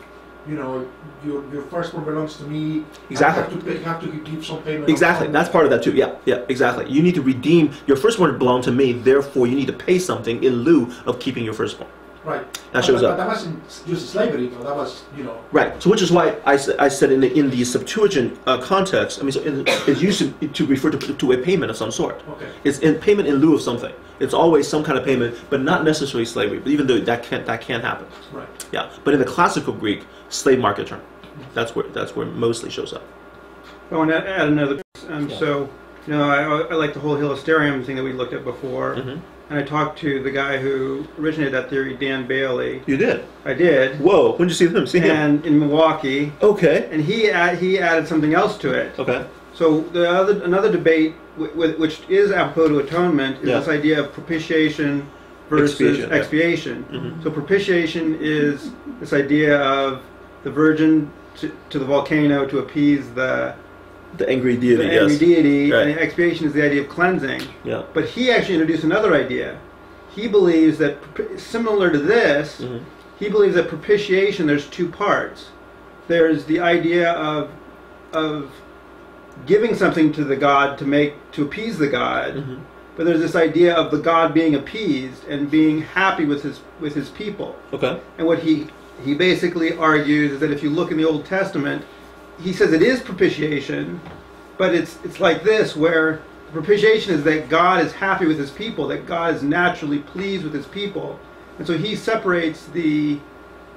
your firstborn belongs to me. Exactly. You have to give some payment. Exactly. That's part of that too. Yeah, exactly. You need to redeem your firstborn belong to me. Therefore, you need to pay something in lieu of keeping your firstborn. Right. That shows up. But that wasn't just slavery. But that was, Right. So, which is why I said in the Septuagint context. I mean, so it's used to refer to a payment of some sort. Okay. It's in payment in lieu of something. It's always some kind of payment, but not necessarily slavery. But even though that can happen. Right. Yeah. But in the classical Greek, slave market term. That's where it mostly shows up. I want to add another. So, I like the whole Hilasterium thing that we looked at before. Mm-hmm. And I talked to the guy who originated that theory, Dan Bailey. You did? I did. Whoa! When did you see him? And in Milwaukee. Okay. And he added something else to it. Okay. So another debate, which is apropos to atonement, is this idea of propitiation versus expiation. Yeah. Mm-hmm. So propitiation is this idea of the virgin to the volcano to appease the angry deity. Right. And expiation is the idea of cleansing. Yeah. But he actually introduced another idea, he believes that, similar to this, he believes that propitiation, there's two parts. There's the idea of giving something to the God to appease the God, but there's this idea of the God being appeased and being happy with his people. Okay. And what he basically argues is that if you look in the Old Testament, he says it is propitiation, but it's like this, where propitiation is that God is happy with his people, that God is naturally pleased with his people. And so he separates the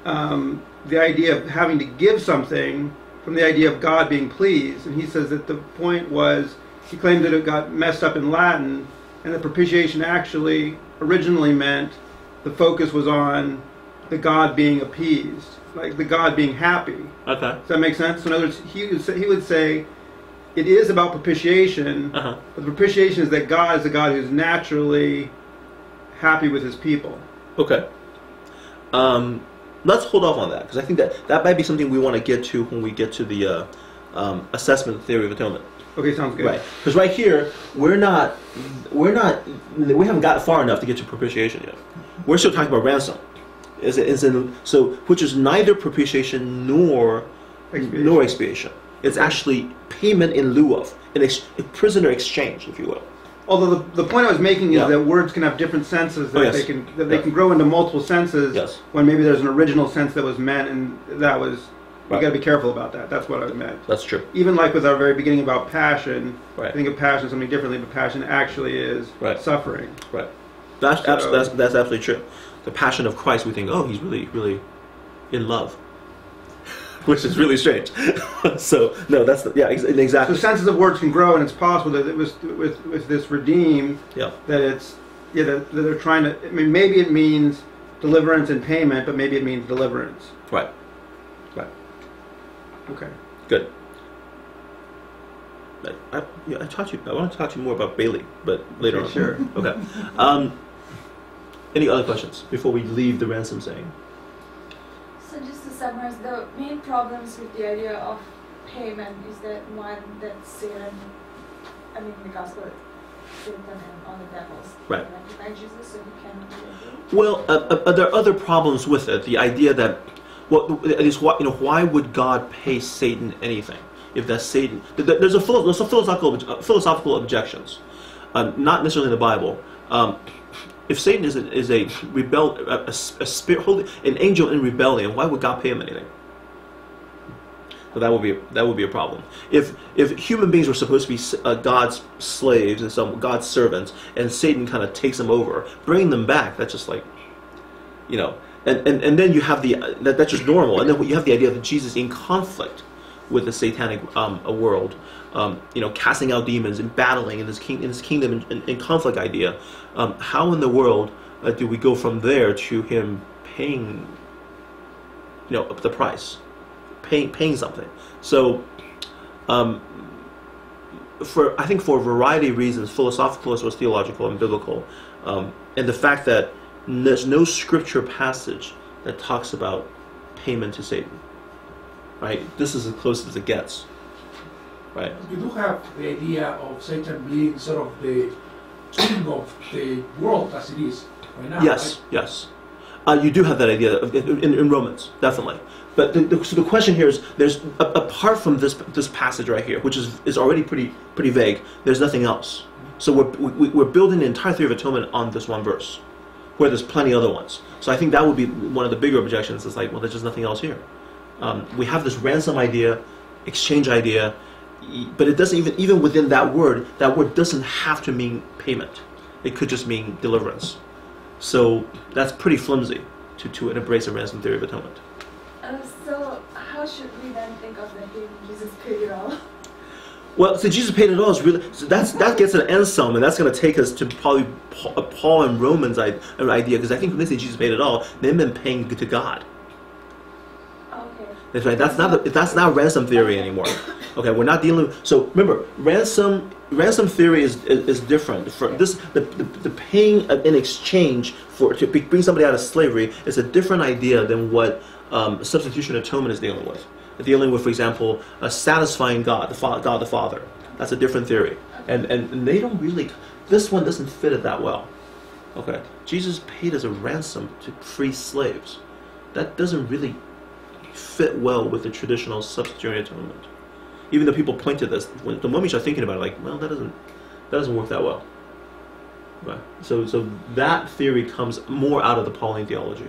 idea of having to give something from the idea of God being pleased. And he says that the point was, he claimed that it got messed up in Latin, and that propitiation actually originally meant the focus was on the God being appeased, like the God being happy. Okay. Does that make sense? So in other words, he would say it is about propitiation, but the propitiation is that God is a God who's naturally happy with his people. Okay. Let's hold off on that, because I think that might be something we want to get to when we get to the assessment theory of atonement. Okay, sounds good. Right, because right here we haven't got far enough to get to propitiation yet. We're still talking about ransom, which is neither propitiation nor expiation. It's actually payment in lieu of, a prisoner exchange, if you will. Although the point I was making is that words can have different senses, that they can grow into multiple senses when maybe there's an original sense that was meant, and that was, you got to be careful about that. That's what I meant. That's true. Even like with our very beginning about passion, I think of passion something differently, but passion actually is suffering. Right. That's absolutely true. The passion of Christ, we think, oh, he's really, really in love. Which is really strange. So no, that's exactly. So senses of words can grow, and it's possible that it was with this redeem that it's that they're trying to. I mean, maybe it means deliverance and payment, but maybe it means deliverance. Right. Okay. Good. I taught you. I want to talk to you more about Bailey, but later on. Sure. Okay. Any other questions before we leave the ransom saying? So just to summarize, the main problems with the idea of payment is that one, that Satan, the gospel, Satan and all the devils recognize Jesus, so he cannot do anything. Well, there are other problems with it. The idea that, why would God pay Satan anything if that's Satan? There's philosophical objections, not necessarily in the Bible. If Satan is a spirit, an angel in rebellion, why would God pay him anything? So that would be a problem. If human beings were supposed to be God's slaves and God's servants, and Satan kind of takes them over, bringing them back, that's just like, and then you have that's just normal. And then you have the idea that Jesus in conflict with the satanic world, casting out demons and battling in this kingdom in conflict idea. How in the world do we go from there to him paying, the price, paying something? So, I think for a variety of reasons, philosophical as well as theological and biblical, and the fact that there's no scripture passage that talks about payment to Satan. Right? This is as close as it gets. Right? You do have the idea of Satan being sort of the king of the world as it is right now. Yes, right? yes. You do have that idea in Romans, definitely. But so the question here is, there's apart from this passage right here, which is already pretty vague. There's nothing else. So we're building the entire theory of atonement on this one verse, where there's plenty other ones. So I think that would be one of the bigger objections. Is like, well, there's just nothing else here. We have this ransom idea, exchange idea, but it doesn't even within that word doesn't have to mean payment. It could just mean deliverance. So that's pretty flimsy to embrace a ransom theory of atonement. So how should we then think of the him Jesus paid it all? Well, so Jesus paid it all is really, so that gets an end sum, and that's going to take us to probably Paul and Romans idea, because I think when they say Jesus paid it all, they've been paying to God. Okay. That's right. That's not ransom theory anymore. Okay, we're not dealing. So remember, ransom theory is different. For this, the paying in exchange to bring somebody out of slavery is a different idea than what substitution atonement is dealing with. They're dealing with, for example, satisfying God the Father. That's a different theory, and they don't really. This one doesn't fit it that well. Okay, Jesus paid as a ransom to free slaves. That doesn't really fit well with the traditional substitutionary atonement. Even though people point to this, when the moment you start thinking about it, like, well, that doesn't work that well. Right. So that theory comes more out of the Pauline theology,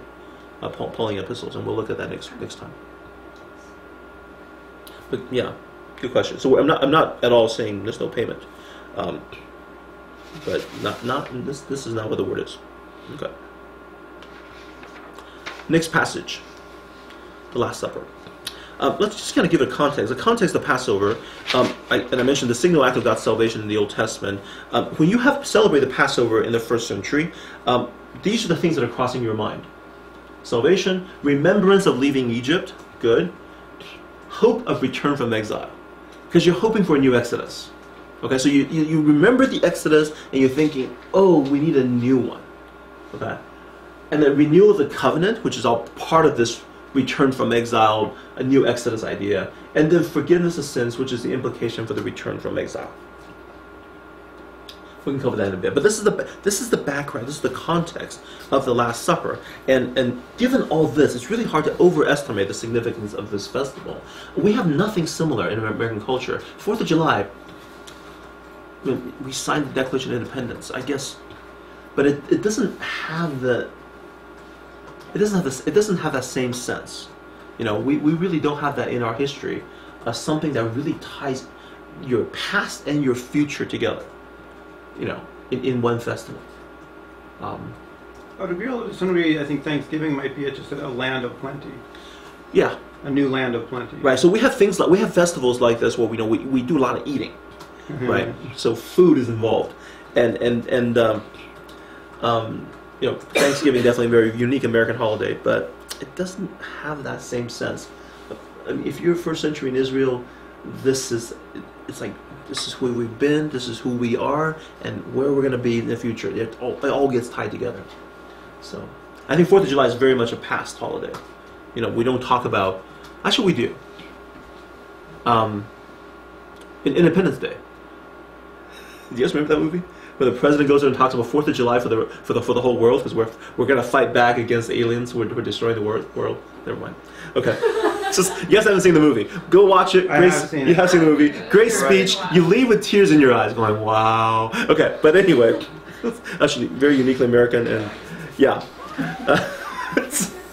Pauline epistles, and we'll look at that next time. But yeah, good question. So I'm not at all saying there's no payment, but not this is not what the word is. Okay. Next passage, the Last Supper. Let's just kind of give it a context. The context of Passover, I mentioned the signal act of God's salvation in the Old Testament. When you have celebrated Passover in the first century, these are the things that are crossing your mind. Salvation, remembrance of leaving Egypt, good. Hope of return from exile, because you're hoping for a new Exodus. Okay, so you remember the Exodus and you're thinking, oh, we need a new one. Okay, and the renewal of the covenant, which is all part of this return from exile, a new Exodus idea, and then forgiveness of sins, which is the implication for the return from exile. We can cover that in a bit, but this is the background, this is the context of the Last Supper, and given all this, it's really hard to overestimate the significance of this festival. We have nothing similar in American culture. 4th of July, we signed the Declaration of Independence, I guess, but it doesn't have the. It doesn't have that same sense. You know, we really don't have that in our history. Something that really ties your past and your future together. You know, in one festival. To be able to some degree, I think Thanksgiving might be just a land of plenty. Yeah. A new land of plenty. Right. So we have festivals like this where we do a lot of eating. Right. So food is involved, and you know, Thanksgiving definitely a very unique American holiday, but it doesn't have that same sense. I mean, if you're first century in Israel, this is who we've been, this is who we are, and where we're going to be in the future. It all gets tied together. So I think 4th of July is very much a past holiday. You know, we don't talk about. Actually, we do. In Independence Day. Do you guys remember that movie? Where the president goes there and talks about 4th of July for the whole world, because we're going to fight back against aliens who are destroying the world. Never mind. Okay. You guys haven't seen the movie. Go watch it. You have seen the movie. Great speech. Right. You leave with tears in your eyes going, wow. Okay, but anyway, it's actually very uniquely American, and yeah.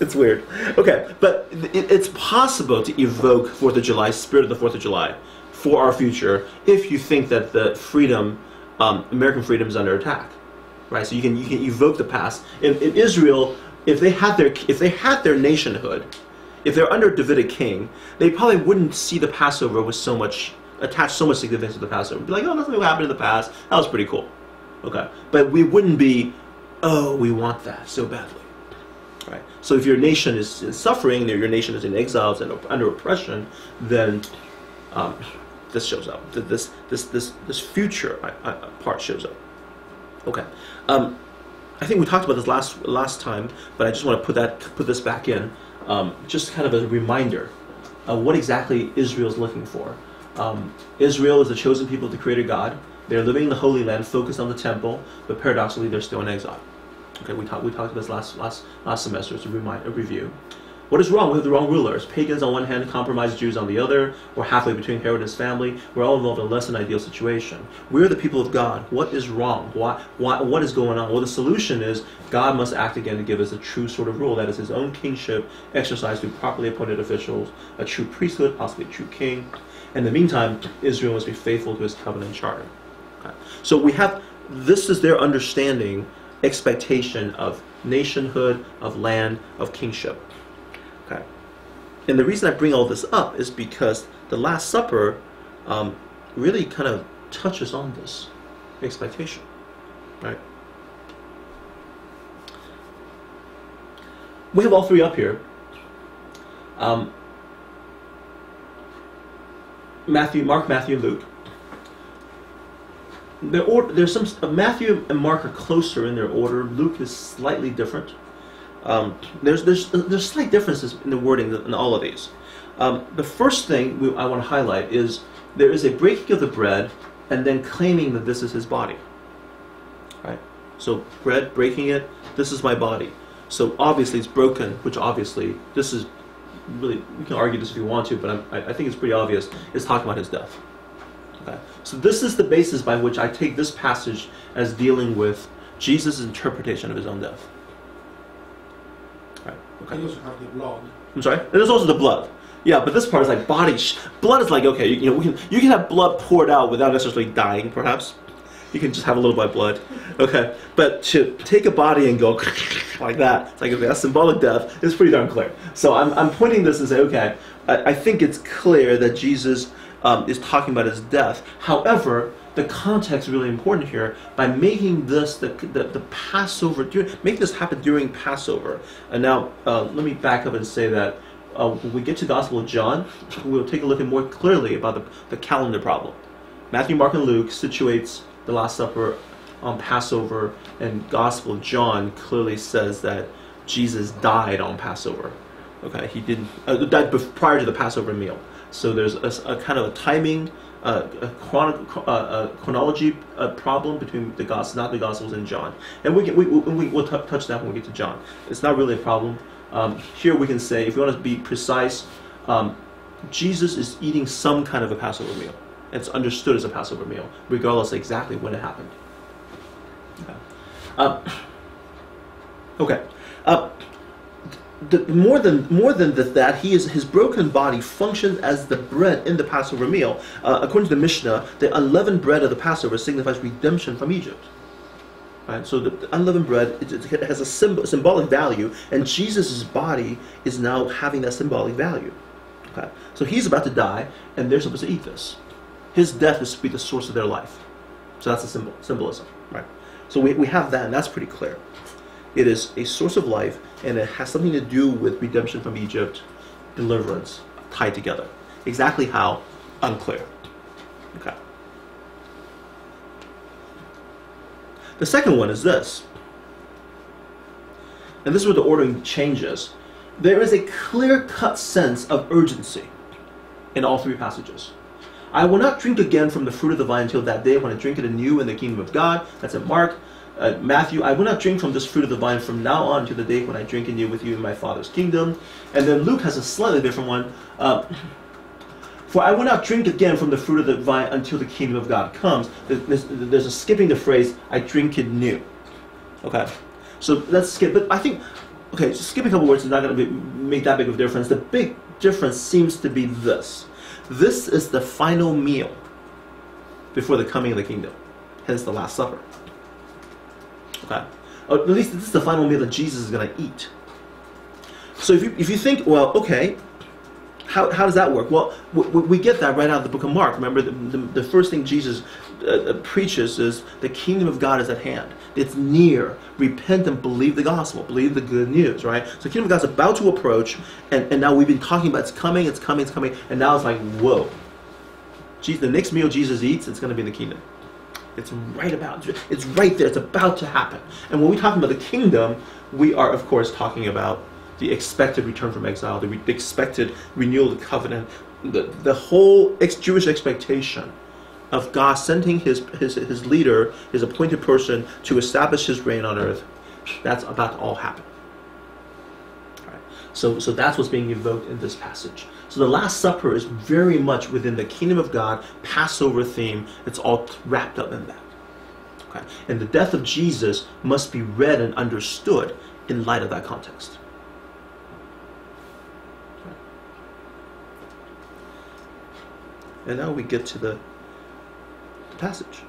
It's weird. Okay, but it's possible to evoke 4th of July, spirit of the 4th of July, for our future, if you think that the freedom, American freedom, is under attack, right? So you can evoke the past. In Israel, if they had their nationhood, if they're under a Davidic king, they probably wouldn't see the Passover with attach so much significance to the Passover. Be like, oh, nothing happened in the past. That was pretty cool. Okay, but we wouldn't be, oh, we want that so badly, right? So if your nation is suffering, your nation is in exile and under oppression, then this shows up. This future part shows up. Okay, I think we talked about this last time, but I just want to put this back in, just kind of a reminder of what exactly Israel is looking for. Israel is the chosen people of the Creator God. They're living in the Holy Land, focused on the temple, but paradoxically, they're still in exile. Okay, we talked about this last semester. It's a review. What is wrong? We have the wrong rulers. Pagans on one hand, compromised Jews on the other. We're halfway between Herod and his family. We're all involved in a less than ideal situation. We're the people of God. What is wrong? What is going on? Well, the solution is God must act again to give us a true sort of rule. That is His own kingship exercised through properly appointed officials, a true priesthood, possibly a true king. In the meantime, Israel must be faithful to His covenant charter. Okay. So this is their understanding, expectation of nationhood, of land, of kingship. Okay. And the reason I bring all this up is because the Last Supper really kind of touches on this expectation, right? We have all three up here. Mark, Matthew, and Luke. There's some Matthew and Mark are closer in their order. Luke is slightly different. There's slight differences in the wording in all of these. The first thing I want to highlight is there is a breaking of the bread and then claiming that this is His body. Right? So bread, breaking it, this is my body. So obviously it's broken, which obviously, this is really, you can argue this if you want to, but I think it's pretty obvious, it's talking about his death. Okay. So this is the basis by which I take this passage as dealing with Jesus' interpretation of his own death. Right. Okay. You also have the blood. I'm sorry? And there's also the blood. Yeah, but this part is like body. Blood is like, okay, you know, you can have blood poured out without necessarily dying, perhaps. You can just have a little bit of blood. Okay. But to take a body and go like that, it's like, okay, that's symbolic death, it's pretty darn clear. So I'm pointing this and say, okay, I think it's clear that Jesus is talking about his death. However, the context is really important here by making this the Passover, make this happen during Passover. And now let me back up and say that when we get to the Gospel of John, we'll take a look at more clearly about the calendar problem. Matthew, Mark, and Luke situates the Last Supper on Passover, and Gospel of John clearly says that Jesus died on Passover. Okay, he didn't died prior to the Passover meal. So there's a kind of a timing, chronology problem between the Gospels, not the Gospels, and John. And we'll touch that when we get to John. It's not really a problem. Here we can say, if you want to be precise, Jesus is eating some kind of a Passover meal. It's understood as a Passover meal, regardless of exactly when it happened. Okay. More than that, his broken body functions as the bread in the Passover meal. According to the Mishnah, the unleavened bread of the Passover signifies redemption from Egypt. Right? So the unleavened bread, it has a symbolic value, and Jesus' body is now having that symbolic value. Okay? So he's about to die, and they're supposed to eat this. His death is to be the source of their life. So that's a symbolism. Right? So we have that, and that's pretty clear. It is a source of life, and it has something to do with redemption from Egypt, deliverance, tied together. Exactly how? Unclear. Okay. The second one is this. And this is where the ordering changes. There is a clear-cut sense of urgency in all three passages. I will not drink again from the fruit of the vine until that day when I drink it anew in the kingdom of God. That's in Mark. Matthew, I will not drink from this fruit of the vine from now on to the day when I drink anew with you in my Father's kingdom. And then Luke has a slightly different one. For I will not drink again from the fruit of the vine until the kingdom of God comes. There's a skipping the phrase, I drink it new. Okay, so let's skip. But I think, okay, so skipping a couple words is not going to make that big of a difference. The big difference seems to be this. This is the final meal before the coming of the kingdom. Hence the Last Supper. Okay, or at least this is the final meal that Jesus is going to eat. So if you think, well, okay, how does that work? Well, we get that right out of the book of Mark. Remember, the first thing Jesus preaches is the kingdom of God is at hand. It's near. Repent and believe the gospel. Believe the good news, right? So the kingdom of God's about to approach, and now we've been talking about it's coming, and now it's like, whoa. The next meal Jesus eats, it's going to be in the kingdom. It's right there. It's about to happen. And when we talk about the kingdom, we are, of course, talking about the expected return from exile, the expected renewal of the covenant, the whole Jewish expectation of God sending his leader, his appointed person, to establish his reign on earth. That's about to all happen. All right. So that's what's being evoked in this passage. So the Last Supper is very much within the kingdom of God, Passover theme. It's all wrapped up in that. Okay. And the death of Jesus must be read and understood in light of that context. And now we get to the passage.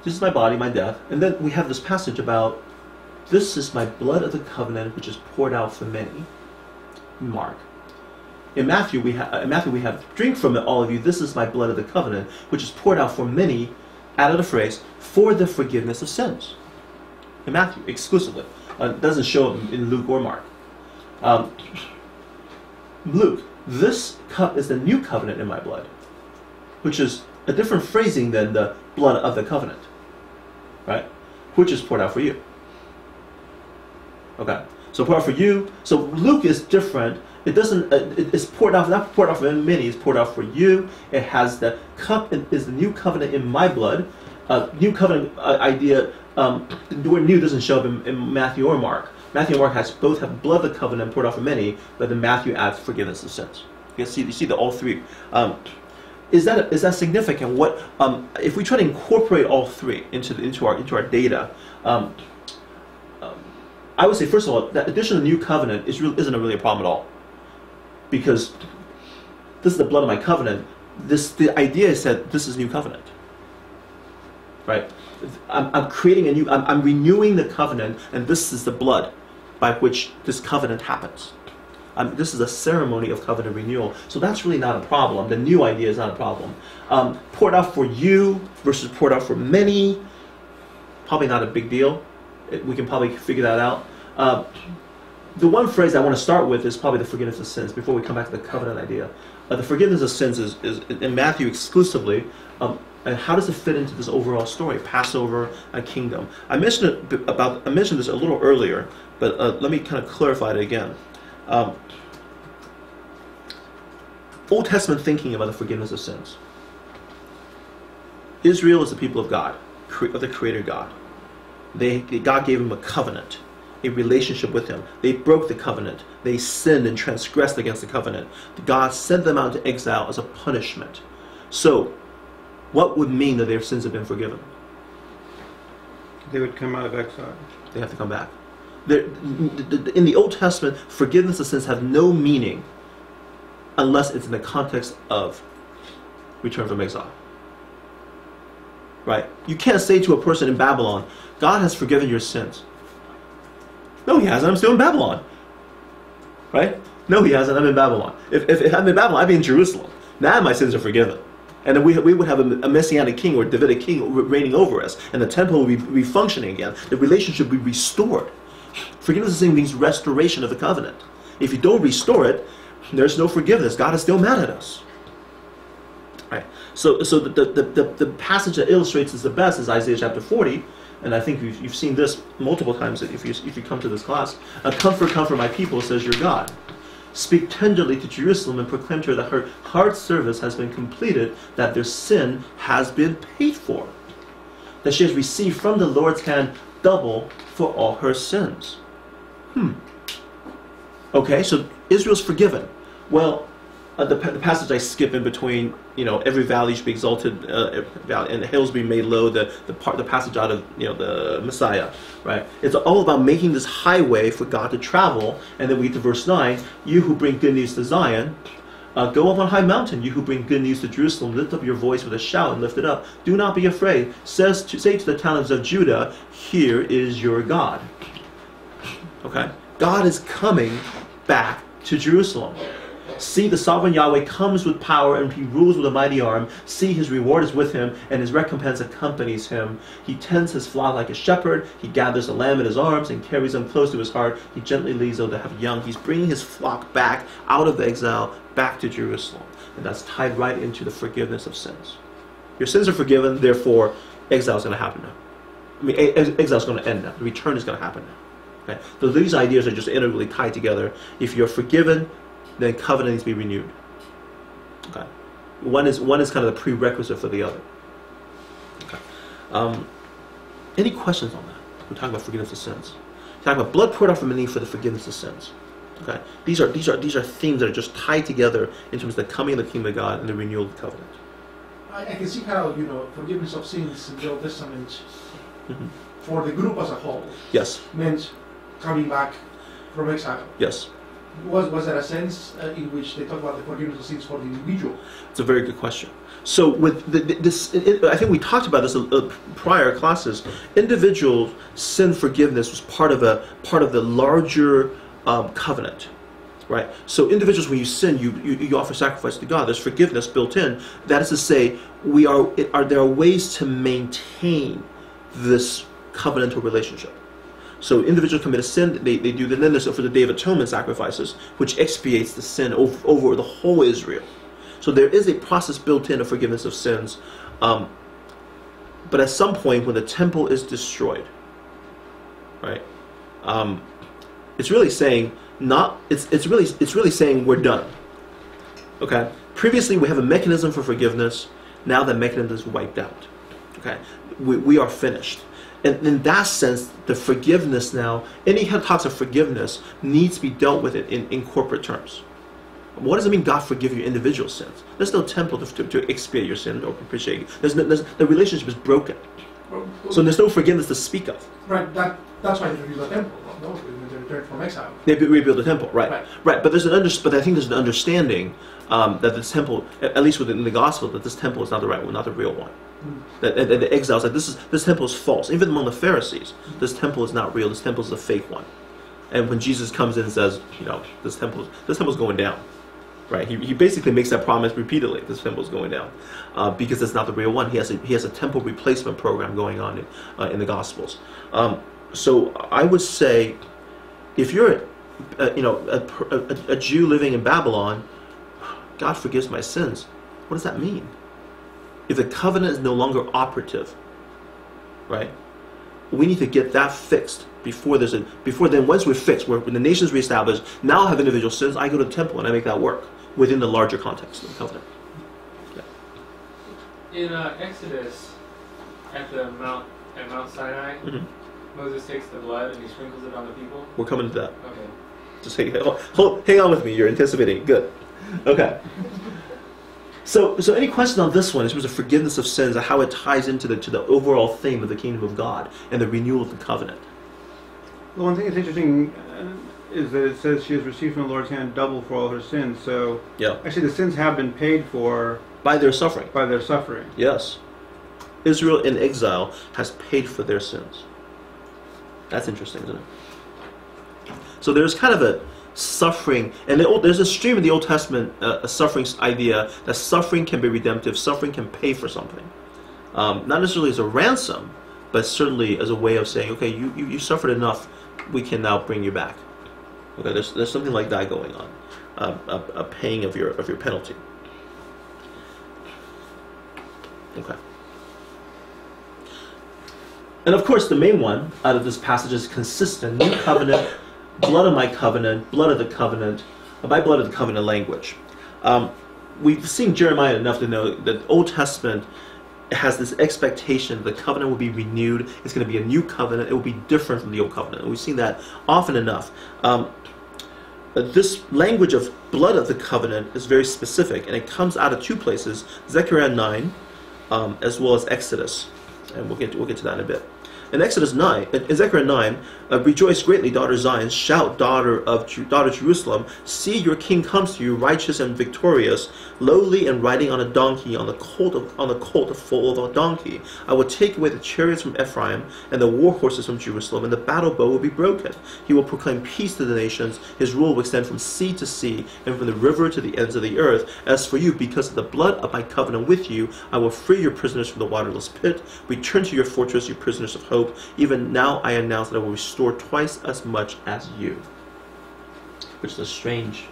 This is my body, my death. And then we have this passage about, this is my blood of the covenant, which is poured out for many. Mark. In Matthew we have, drink from it, all of you. This is my blood of the covenant, which is poured out for many. Added a phrase, for the forgiveness of sins. In Matthew, exclusively. It doesn't show up in Luke or Mark. Luke, this cup is the new covenant in my blood, which is a different phrasing than the blood of the covenant, right? Which is poured out for you. Okay, so poured out for you. So Luke is different, It doesn't. It's poured out, not poured out for many. It's poured out for you. It has the cup. Is the new covenant in my blood. New covenant idea. The word "new" doesn't show up in Matthew or Mark. Matthew and Mark both have blood of the covenant poured out for many, but then Matthew adds forgiveness of sins. You see the all three. Is that significant? What if we try to incorporate all three into our data? I would say, first of all, that addition of the new covenant isn't really a problem at all, because this is the blood of my covenant. The idea is that this is new covenant, right? I'm creating a new. I'm renewing the covenant, and this is the blood by which this covenant happens. This is a ceremony of covenant renewal, so that's really not a problem. The new idea is not a problem. Poured out for you versus poured out for many, probably not a big deal. We can probably figure that out. The one phrase I want to start with is probably the forgiveness of sins, before we come back to the covenant idea. The forgiveness of sins is in Matthew exclusively, and how does it fit into this overall story, Passover and kingdom? I mentioned this a little earlier, but let me kind of clarify it again. Old Testament thinking about the forgiveness of sins. Israel is the people of God, of the Creator God. God gave them a covenant, a relationship with Him. They broke the covenant. They sinned and transgressed against the covenant. God sent them out into exile as a punishment. So, what would mean that their sins have been forgiven? They would come out of exile. They have to come back. In the Old Testament, forgiveness of sins have no meaning unless it's in the context of return from exile. Right? You can't say to a person in Babylon, God has forgiven your sins. No, He hasn't. I'm still in Babylon. Right? No, He hasn't. I'm in Babylon. If I'm in Babylon, I'd be in Jerusalem. Now my sins are forgiven. And then we would have a messianic king or Davidic king reigning over us. And the temple would be functioning again. The relationship would be restored. Forgiveness of sin means restoration of the covenant. If you don't restore it, there's no forgiveness. God is still mad at us. Right. So the passage that illustrates this the best is Isaiah chapter 40, and I think you've seen this multiple times if you come to this class. Comfort, comfort my people, says your God. Speak tenderly to Jerusalem and proclaim to her that her hard service has been completed, that their sin has been paid for, that she has received from the Lord's hand double for all her sins. Okay, so Israel's forgiven. Well, the passage I skip in between, every valley should be exalted, and the hills be made low. The passage out of the Messiah, right? It's all about making this highway for God to travel. And then we get to verse 9: You who bring good news to Zion, go up on high mountain. You who bring good news to Jerusalem, lift up your voice with a shout and lift it up. Do not be afraid. Say to the towns of Judah, here is your God. Okay, God is coming back to Jerusalem. See, the sovereign Yahweh comes with power, and He rules with a mighty arm. See, His reward is with Him, and His recompense accompanies Him. He tends His flock like a shepherd. He gathers the lamb in His arms and carries them close to His heart. He gently leads those that have young. He's bringing His flock back out of the exile, back to Jerusalem. And that's tied right into the forgiveness of sins. Your sins are forgiven, therefore exile is going to happen now. Exile is going to end now. The return is going to happen now. Okay? So these ideas are just integrally tied together. If you're forgiven, then covenant needs to be renewed. Okay, one is kind of the prerequisite for the other. Okay, any questions on that? We're talking about forgiveness of sins. We're talking about blood poured out for many for the forgiveness of sins. Okay, these are themes that are just tied together in terms of the coming of the kingdom of God and the renewal of the covenant. I can see how forgiveness of sins in the Old Testament for the group as a whole. Yes. Meant coming back from exile. Yes. Was there a sense in which they talk about the forgiveness of sins for the individual? It's a very good question. So with this, I think we talked about this in prior classes. Individual sin forgiveness was part of the larger covenant, right? So individuals, when you sin, you offer sacrifice to God. There's forgiveness built in. That is to say, there are ways to maintain this covenantal relationship. So individuals commit a sin, they do the then for the Day of Atonement sacrifices, which expiates the sin over the whole Israel. So there is a process built in of forgiveness of sins. But at some point when the temple is destroyed, right, It's really saying it's really saying we're done. Okay? Previously we have a mechanism for forgiveness. Now that mechanism is wiped out. Okay? We are finished. And in that sense, the forgiveness now, any kind of talks of forgiveness needs to be dealt with it in corporate terms. What does it mean God forgive your individual sins? There's no temple to expiate your sin or propitiate you. The relationship is broken. So there's no forgiveness to speak of. Right, that's why they rebuild the temple, no? They returned from exile. They rebuild the temple, right. But there's but I think there's an understanding that this temple, at least within the gospel, that this temple is not the right one, not the real one. That the exiles, like this temple is false. Even among the Pharisees, this temple is not real. This temple is a fake one. And when Jesus comes in and says, this temple's going down, right? He basically makes that promise repeatedly. This temple's going down because it's not the real one. He has a temple replacement program going on in the Gospels. So I would say, if you're a Jew living in Babylon, God forgives my sins. What does that mean? If the covenant is no longer operative, right? We need to get that fixed before then. Once we're fixed, when the nation's reestablished, now I have individual sins. I go to the temple and I make that work within the larger context of the covenant. Yeah. In Exodus, at Mount Sinai, Moses takes the blood and he sprinkles it on the people. We're coming to that. Okay. Just hang on with me. You're anticipating. Good. Okay. So any question on this one in terms of forgiveness of sins and how it ties into the overall theme of the kingdom of God and the renewal of the covenant? Well, one thing that's interesting is that it says she has received from the Lord's hand double for all her sins. So actually the sins have been paid for by their suffering. By their suffering. Yes. Israel in exile has paid for their sins. That's interesting, isn't it? So there's kind of a suffering, and there's a stream in the Old Testament, a suffering idea that suffering can be redemptive, suffering can pay for something. Not necessarily as a ransom, but certainly as a way of saying, okay, you suffered enough, we can now bring you back. Okay, there's something like that going on, a paying of your penalty. Okay. And of course, the main one out of this passage is consistent: new covenant, blood of my covenant, blood of the covenant, by blood of the covenant language. We've seen Jeremiah enough to know that the Old Testament has this expectation that the covenant will be renewed. It's going to be a new covenant. It will be different from the old covenant. And we've seen that often enough. This language of blood of the covenant is very specific, and it comes out of two places: Zechariah 9, as well as Exodus. And we'll get to that in a bit. In Zechariah 9, rejoice greatly, daughter Zion. Shout, daughter Jerusalem. See, your king comes to you, righteous and victorious, lowly and riding on a donkey, on the colt full of a donkey. I will take away the chariots from Ephraim and the war horses from Jerusalem, and the battle bow will be broken. He will proclaim peace to the nations. His rule will extend from sea to sea and from the river to the ends of the earth. As for you, because of the blood of my covenant with you, I will free your prisoners from the waterless pit. Return to your fortress, you prisoners of hope. Even now I announce that I will restore twice as much as you. Which is a strange...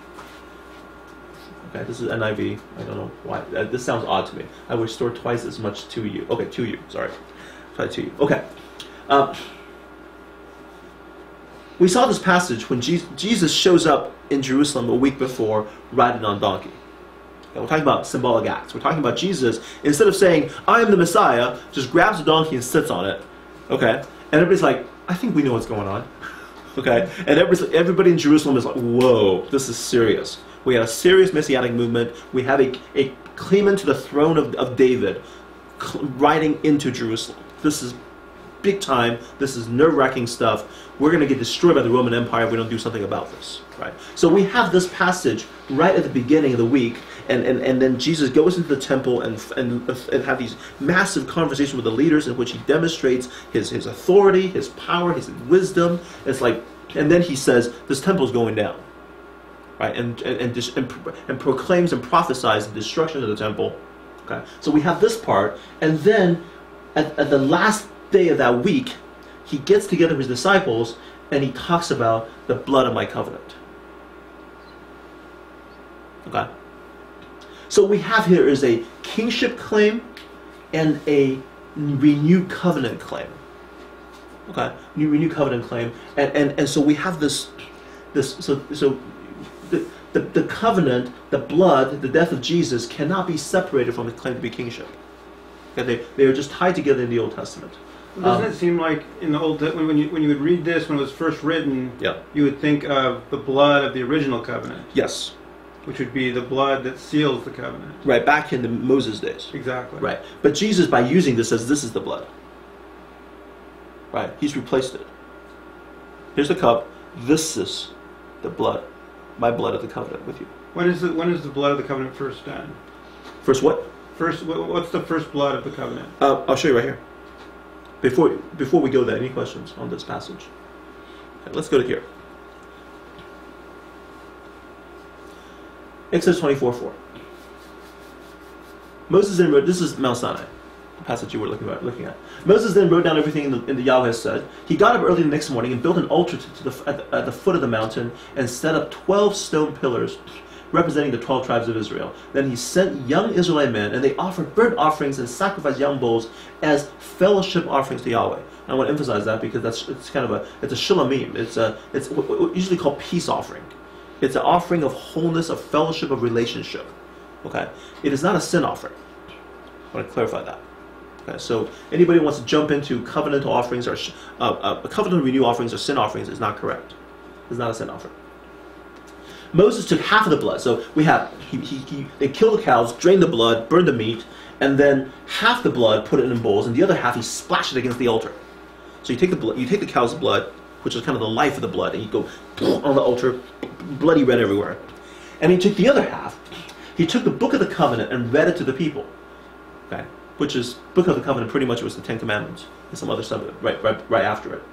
Okay, this is NIV. I don't know why. This sounds odd to me. I will restore twice as much to you. Okay, to you. Sorry. To you. Okay. We saw this passage when Jesus shows up in Jerusalem a week before riding on a donkey. Okay, we're talking about symbolic acts. We're talking about Jesus, instead of saying, I am the Messiah, just grabs a donkey and sits on it. Okay, and everybody's like, I think we know what's going on. Okay, and everybody in Jerusalem is like, whoa, this is serious. We had a serious messianic movement. We have a claimant to the throne of David riding into Jerusalem. This is big time. This is nerve-wracking stuff. We're going to get destroyed by the Roman Empire if we don't do something about this. Right? So we have this passage right at the beginning of the week, and then Jesus goes into the temple and have these massive conversations with the leaders in which he demonstrates his authority, his power, his wisdom. It's like, and then he says, this temple is going down. Right? And proclaims and prophesies the destruction of the temple. Okay? So we have this part, and then at the last day of that week, he gets together with his disciples and he talks about the blood of my covenant. Okay? So what we have here is a kingship claim and a renewed covenant claim. Okay? Renewed covenant claim. And so we have this the covenant, the blood, the death of Jesus cannot be separated from the claim to be kingship. Okay, they are just tied together in the Old Testament. Doesn't it seem like in the Old when you would read this when it was first written, you would think of the blood of the original covenant? Yes. Which would be the blood that seals the covenant. Right, back in the Moses days. Exactly. Right. But Jesus, by using this, says this is the blood. Right. He's replaced it. Here's the cup. This is the blood. My blood of the covenant with you. When is the blood of the covenant first done? First what? What's the first blood of the covenant? I'll show you right here. Before we go there, any questions on this passage? Okay, let's go to here. Exodus 24:4. Moses then wrote, this is Mount Sinai, the passage you were looking at. Moses then wrote down everything in the Yahweh said. He got up early the next morning and built an altar at the foot of the mountain and set up 12 stone pillars representing the 12 tribes of Israel. Then he sent young Israelite men, and they offered burnt offerings and sacrificed young bulls as fellowship offerings to Yahweh. And I want to emphasize that because it's a shilamim. It's usually called peace offering. It's an offering of wholeness, of fellowship, of relationship. Okay, it is not a sin offering. I want to clarify that. Okay, so anybody who wants to jump into covenantal offerings or covenantal renew offerings or sin offerings is not correct. It's not a sin offering. Moses took half of the blood. So we have they kill the cows, drain the blood, burn the meat, and then half the blood, put it in bowls, and the other half he splashed it against the altar. So you take the blood, you take the cow's blood, which is kind of the life of the blood, and you go on the altar, bloody red everywhere. And he took the other half. He took the book of the covenant and read it to the people. Okay, which is book of the covenant. Pretty much it was the Ten Commandments and some other stuff right after it.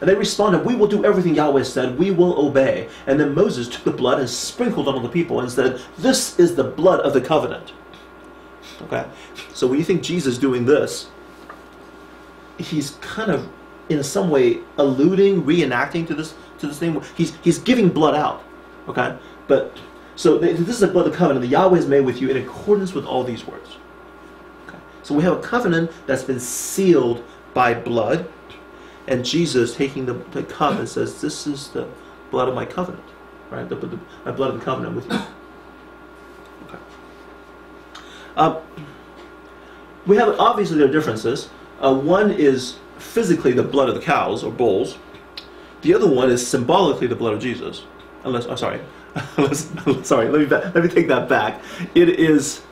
And they responded, "We will do everything Yahweh said. We will obey." And then Moses took the blood and sprinkled it on the people and said, "This is the blood of the covenant." Okay, so when you think Jesus doing this, he's kind of in some way alluding, reenacting to this thing. He's giving blood out. Okay, but so this is the blood of the covenant that Yahweh has made with you in accordance with all these words. Okay, so we have a covenant that's been sealed by blood. And Jesus taking the cup and says, "This is the blood of my covenant," right? My blood of the covenant with you. Okay. We have obviously there are differences. One is physically the blood of the cows or bulls. The other one is symbolically the blood of Jesus. Unless I'm sorry, sorry. Let me take that back. It is,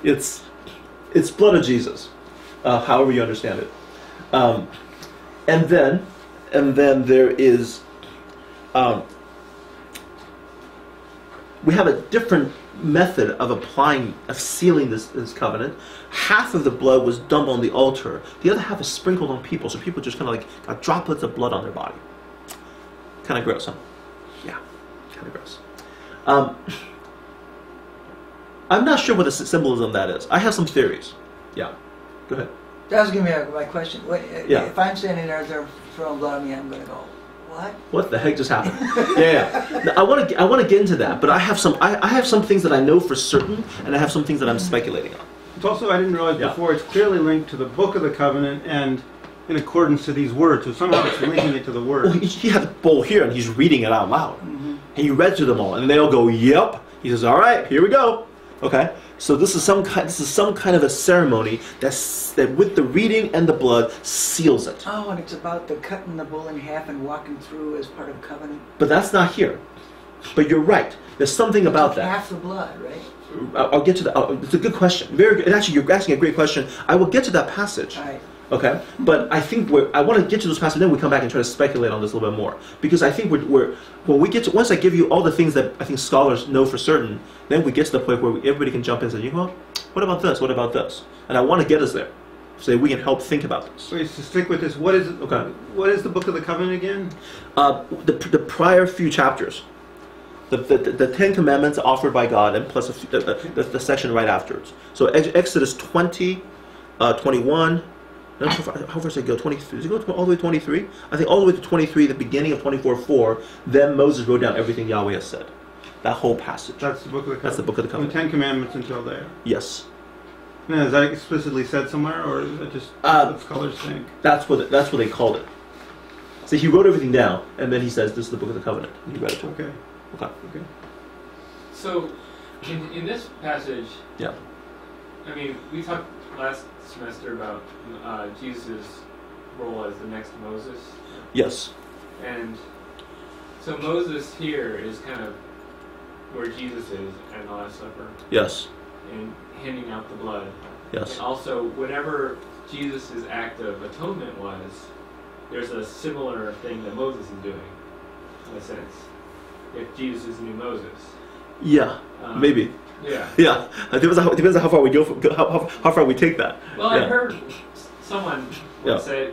it's blood of Jesus. However you understand it. And then there is, we have a different method of sealing this covenant. Half of the blood was dumped on the altar. The other half is sprinkled on people, so people just kind of like got droplets of blood on their body. Kind of gross, huh? Yeah, kind of gross. I'm not sure what the symbolism of that is. I have some theories. Yeah, go ahead. That was going to be my question. If I'm standing there, they're throwing blood on me, I'm going to go, what? What the heck just happened? Yeah. Now, I want to get into that, but I have some things that I know for certain, and I have some things that I'm speculating on. It's also, I didn't realize before, it's clearly linked to the book of the covenant and in accordance to these words. So somehow it's linking it to the words. Well, he had the bowl here, and he's reading it out loud. Mm-hmm. And he read to them all, and they all go, "Yep." He says, "All right, here we go." Okay. So this is some kind of a ceremony that with the reading and the blood seals it. Oh, and it's about the cutting the bull in half and walking through as part of covenant. But that's not here. But you're right. There's something about that. Half the blood, right? I'll get to that. It's a good question. Very good. Actually, you're asking a great question. I will get to that passage. All right. Okay, but I think I want to get to those passages, then we come back and try to speculate on this a little bit more. Because I think when we get to, once I give you all the things that I think scholars know for certain, then we get to the point where everybody can jump in and say, well, what about this? What about this? And I want to get us there, so we can help think about this. So to stick with this, what is it? Okay. What is the book of the covenant again? The prior few chapters. The Ten Commandments offered by God, and plus the section right afterwards. So Exodus 20, 21. How far does it go? 23. Does it go all the way to 23? I think all the way to 23, the beginning of 24:4. Then Moses wrote down everything Yahweh has said. That whole passage. That's the book of the covenant. That's the book of the covenant. From the Ten Commandments until there. Yes. Now, is that explicitly said somewhere, or is it just what scholars think? That's what they called it. So he wrote everything down, and then he says, "This is the book of the covenant." And he read it to him. Okay. Okay. So, in this passage, yeah. I mean, we talked last semester about Jesus' role as the next Moses. Yes. And so Moses here is kind of where Jesus is at the Last Supper. Yes. And handing out the blood. Yes. And also, whatever Jesus' act of atonement was, there's a similar thing that Moses is doing, in a sense. If Jesus is the new Moses. Yeah, maybe. Yeah. Yeah. It depends on how far we go. How far we take that. Well, yeah. I heard someone say,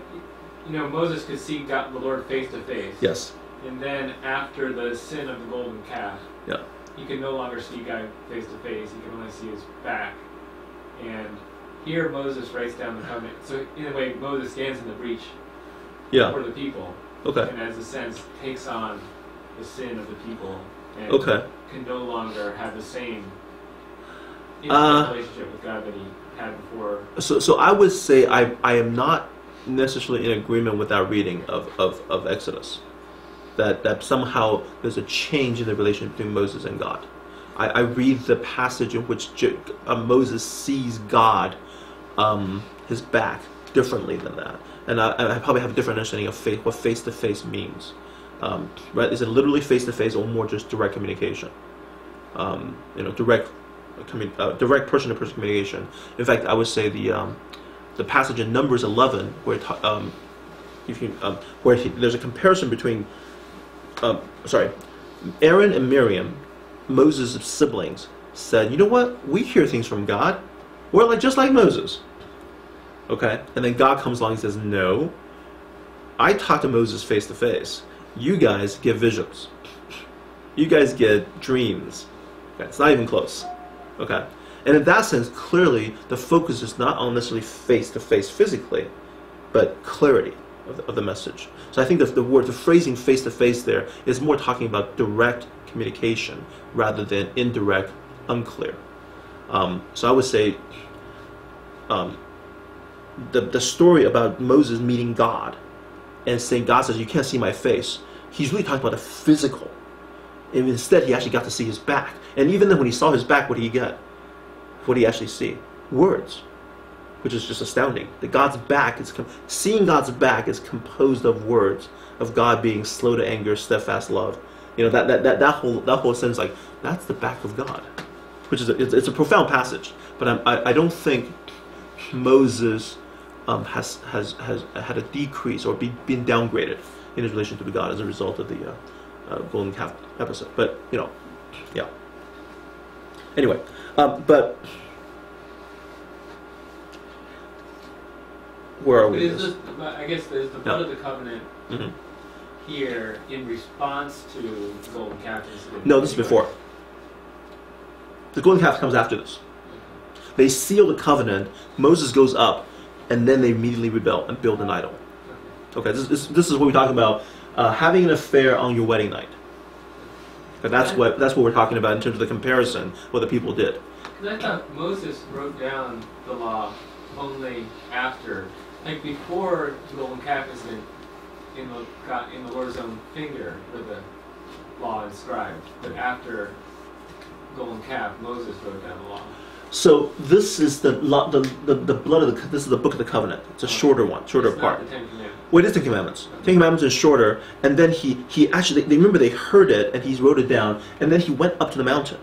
Moses could see God, the Lord face to face. Yes. And then after the sin of the golden calf, he could no longer see God face to face. He can only see his back. And here Moses writes down the covenant. So in a way, Moses stands in the breach for the people. Okay. And as a sense, takes on the sin of the people. And can no longer have the same relationship with God that he had before. So I would say I am not necessarily in agreement with that reading of Exodus. That somehow there's a change in the relationship between Moses and God. I read the passage in which Moses sees God, his back, differently than that. And I probably have a different understanding of what face-to-face means. Right? Is it literally face-to-face or more just direct communication? Direct person-to-person communication. In fact, I would say the passage in Numbers 11 where there's a comparison between Aaron and Miriam, Moses' siblings, said, "You know what? We hear things from God. We're just like Moses." Okay, and then God comes along and says, "No, I talk to Moses face to face. You guys get visions. You guys get dreams." Okay, it's not even close. Okay, and in that sense, clearly the focus is not on necessarily face to face physically, but clarity of the message. So I think that the phrasing face to face there is more talking about direct communication rather than indirect, unclear. So I would say the story about Moses meeting God and saying, God says, "You can't see my face," he's really talking about the physical. And instead, he actually got to see his back. And even then, when he saw his back, what did he get? What did he actually see? Words. Which is just astounding. That God's back seeing God's back is composed of words of God being slow to anger, steadfast love. That whole sense, that's the back of God, which is it's a profound passage. But I don't think Moses has had a decrease or been downgraded in his relationship with God as a result of the golden calf episode. But yeah. Anyway, but. Where are we? I guess there's the blood of the covenant here in response to the golden calf incident. No, this is before. The golden calf comes after this. They seal the covenant. Moses goes up, and then they immediately rebel and build an idol. Okay, this is what we're talking about. Having an affair on your wedding night. Okay, that's what we're talking about in terms of the comparison. What the people did. Because I thought Moses wrote down the law only after. Before the golden calf incident, in the Lord's own finger were the law inscribed, but after golden calf, Moses wrote down the law. So this is the blood of this is the book of the covenant. It's a shorter one, shorter part. Not the Ten Commandments. Well, it is the commandments. Okay. Ten Commandments is shorter, and then he actually they remember they heard it and he wrote it down, and then he went up to the mountain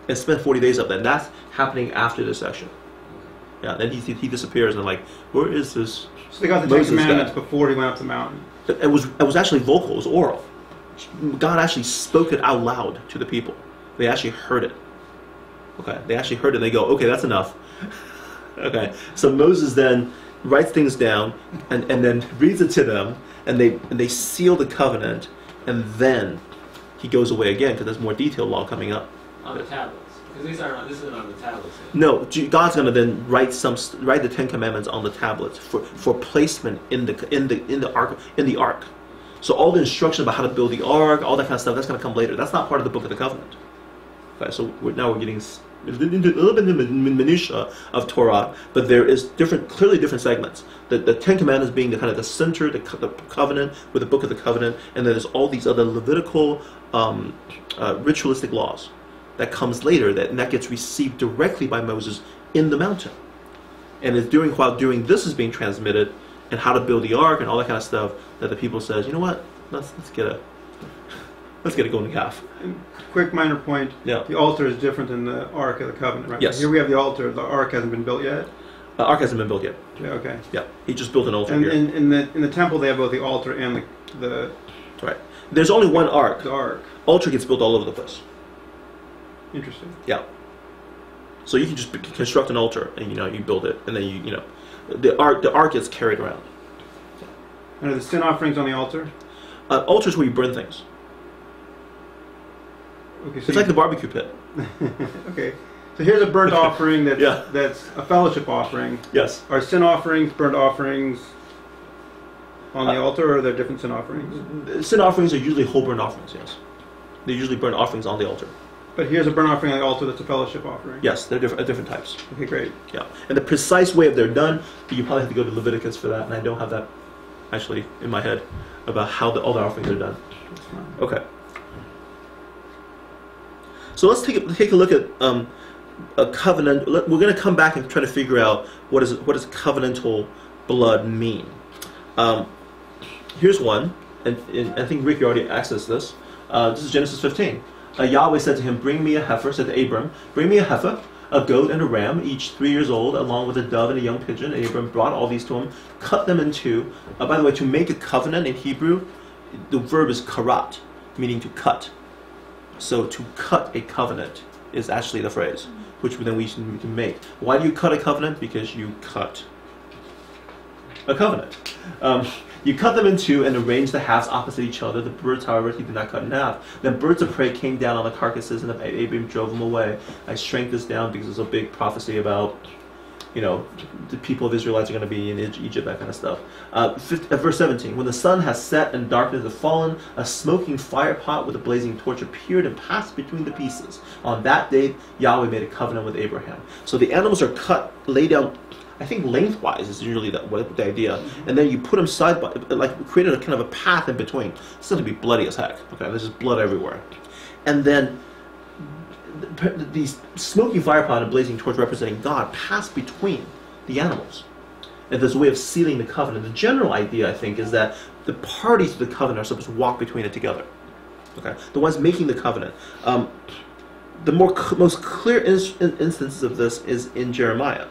and spent 40 days up there. And that's happening after this section. Yeah, then he disappears and where is this? So they got the Moses Ten Commandments guy? before he went up the mountain. It was actually vocal. It was oral. God actually spoke it out loud to the people. They actually heard it. Okay, they actually heard it. And they go, okay, that's enough. Okay, so Moses then writes things down and then reads it to them, and they seal the covenant, and then he goes away again because there's more detailed law coming up. On the tablets. Because this isn't on the tablets yet. No, God's going to then write the Ten Commandments on the tablets for placement in the ark. So all the instruction about how to build the ark, all that kind of stuff, that's going to come later. That's not part of the book of the covenant. Okay, so now we're getting little bit in the minutia of Torah, but there is clearly different segments. The Ten Commandments being the kind of the center, the covenant with the Book of the Covenant, and then there's all these other Levitical ritualistic laws that comes later, and that gets received directly by Moses in the mountain. And it's while this is being transmitted, and how to build the ark and all that kind of stuff, that the people says, you know what, let's get a golden calf. And quick minor point, yeah. The altar is different than the Ark of the Covenant, right? Yes. Here we have the altar, the Ark hasn't been built yet? The ark hasn't been built yet. Yeah, okay. Yeah, he just built an altar and here. In the temple they have both the altar and the right. There's only one ark. The ark. Altar gets built all over the place. Interesting. Yeah. So you can just construct an altar, and you build it, and then the ark gets carried around. And are the sin offerings on the altar? Altar is where you burn things. Okay, so it's like the barbecue pit. Okay. So here's a burnt offering that's, yeah. that's a fellowship offering. Yes. Are sin offerings, burnt offerings on the altar, or are there different sin offerings? Sin offerings are usually whole burnt offerings, yes. They're usually burnt offerings on the altar. But here's a burnt offering on the altar that's a fellowship offering. Yes, they're different types. Okay, great. Yeah. And the precise way of they're done, you probably have to go to Leviticus for that, and I don't have that actually in my head about how all the offerings are done. Okay. So let's take a look at a covenant. We're going to come back and try to figure out what does covenantal blood mean. Here's one, and I think Ricky already accessed this. This is Genesis 15. Yahweh said to him, "Bring me a heifer," said to Abram, "Bring me a heifer, a goat and a ram, each 3 years old, along with a dove and a young pigeon." And Abram brought all these to him, cut them in two. By the way, to make a covenant in Hebrew, the verb is karat, meaning to cut. So to cut a covenant is actually the phrase, which then we can make. Why do you cut a covenant? Because you cut a covenant. You cut them in two and arranged the halves opposite each other. The birds, however, he did not cut in half. Then birds of prey came down on the carcasses, and Abram drove them away. I shrank this down because it's a big prophecy about, the people of Israelites are going to be in Egypt, that kind of stuff. Verse 17, when the sun has set and darkness has fallen, a smoking fire pot with a blazing torch appeared and passed between the pieces. On that day, Yahweh made a covenant with Abraham. So the animals are cut, laid down, I think lengthwise is usually the idea, and then you put them side by, like created a kind of a path in between. It's going to be bloody as heck. Okay, there's just blood everywhere, and then these smoking fire pot and blazing torch representing God pass between the animals, and there's a way of sealing the covenant. The general idea, I think, is that the parties to the covenant are supposed to walk between it together. Okay, the ones making the covenant. The most clear instances of this is in Jeremiah.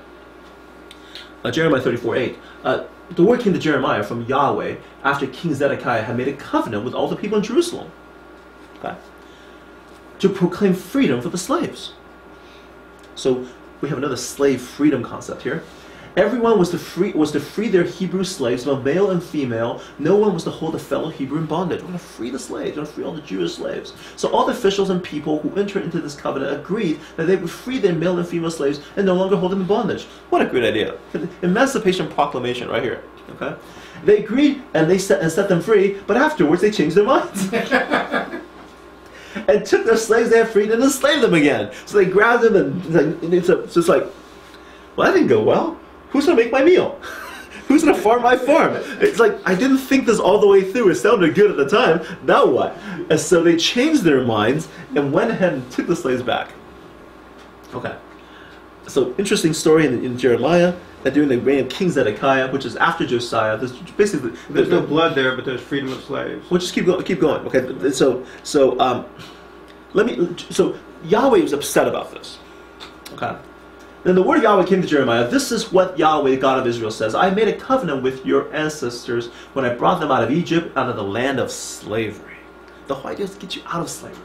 Jeremiah 34:8. The word came to Jeremiah from Yahweh after King Zedekiah had made a covenant with all the people in Jerusalem, okay, to proclaim freedom for the slaves. So we have another slave freedom concept here. Everyone was to free their Hebrew slaves, both male and female. No one was to hold a fellow Hebrew in bondage. We're going to free the slaves. We're going to free all the Jewish slaves. So all the officials and people who entered into this covenant agreed that they would free their male and female slaves and no longer hold them in bondage. What a great idea. Emancipation proclamation right here. Okay, they agreed and they set them free, but afterwards they changed their minds. And took their slaves they had freed and enslaved them again. So they grabbed them and it's just like, well, that didn't go well. Who's going to make my meal? Who's going to farm my farm? It's like, I didn't think this all the way through. It sounded good at the time. Now what? And so they changed their minds and went ahead and took the slaves back. Okay. So interesting story in Jeremiah that during the reign of King Zedekiah, which is after Josiah, there's basically there's no blood there, but there's freedom of slaves. We'll just keep going. Okay. So Yahweh was upset about this. Okay. Then the word of Yahweh came to Jeremiah. This is what Yahweh, the God of Israel, says. I made a covenant with your ancestors when I brought them out of Egypt, out of the land of slavery. The whole idea is to get you out of slavery.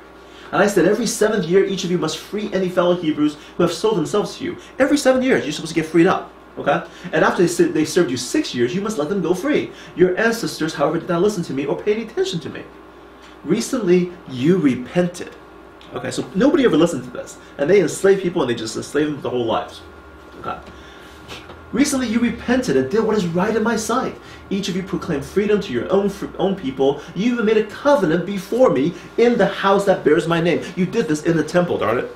And I said, every 7th year, each of you must free any fellow Hebrews who have sold themselves to you. Every 7 years, you're supposed to get freed up. Okay? And after they served you 6 years, you must let them go free. Your ancestors, however, did not listen to me or pay any attention to me. Recently, you repented. Okay, so nobody ever listened to this. And they enslave people and they just enslave them their whole lives. Okay. Recently you repented and did what is right in my sight. Each of you proclaimed freedom to your own people. You even made a covenant before me in the house that bears my name. You did this in the temple, darn it.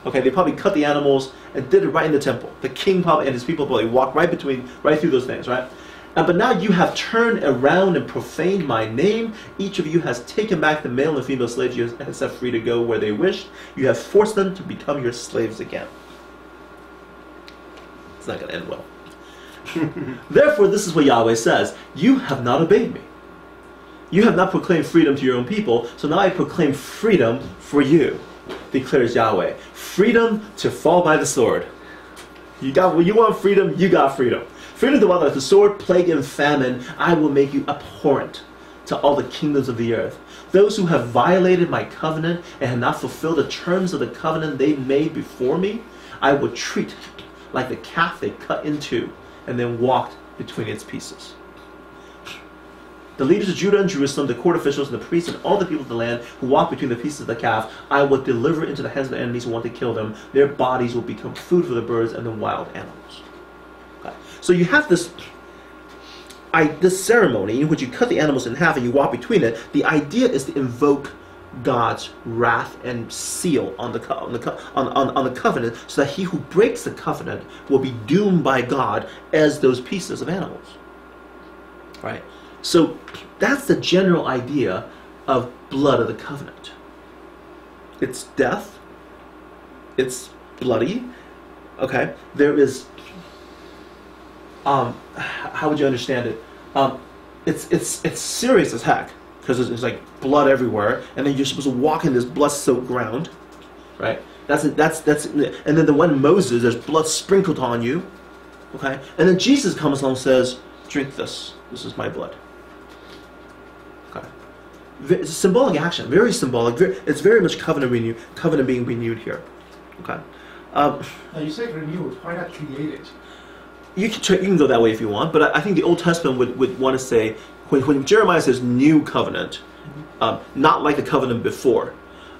Okay, they probably cut the animals and did it right in the temple. The king probably and his people probably walked right through those things, right? But now you have turned around and profaned my name. Each of you has taken back the male and female slaves you have set free to go where they wished. You have forced them to become your slaves again. It's not going to end well. Therefore, this is what Yahweh says. You have not obeyed me. You have not proclaimed freedom to your own people, so now I proclaim freedom for you, declares Yahweh. Freedom to fall by the sword. You want freedom, you got freedom. Freedom to walk like the sword, plague, and famine. I will make you abhorrent to all the kingdoms of the earth. Those who have violated my covenant and have not fulfilled the terms of the covenant they made before me, I will treat like the calf they cut in two and then walked between its pieces. The leaders of Judah and Jerusalem, the court officials and the priests and all the people of the land who walk between the pieces of the calf, I will deliver into the hands of the enemies who want to kill them. Their bodies will become food for the birds and the wild animals. Okay. So you have this ceremony in which you cut the animals in half and you walk between it. The idea is to invoke God's wrath and seal on the covenant, so that he who breaks the covenant will be doomed by God as those pieces of animals. Right? So that's the general idea of blood of the covenant. It's death. It's bloody. Okay? There is, how would you understand it? It's serious as heck, because it's like blood everywhere, and then you're supposed to walk in this blood-soaked ground, right? That's and then the one Moses, there's blood sprinkled on you, okay? And then Jesus comes along and says, "Drink this. This is my blood." Okay, it's a symbolic action, very symbolic. It's very much covenant being renewed here. Okay. Now you say renewed. Why not created? You can go that way if you want, but I think the Old Testament would want to say, when Jeremiah says new covenant, not like the covenant before.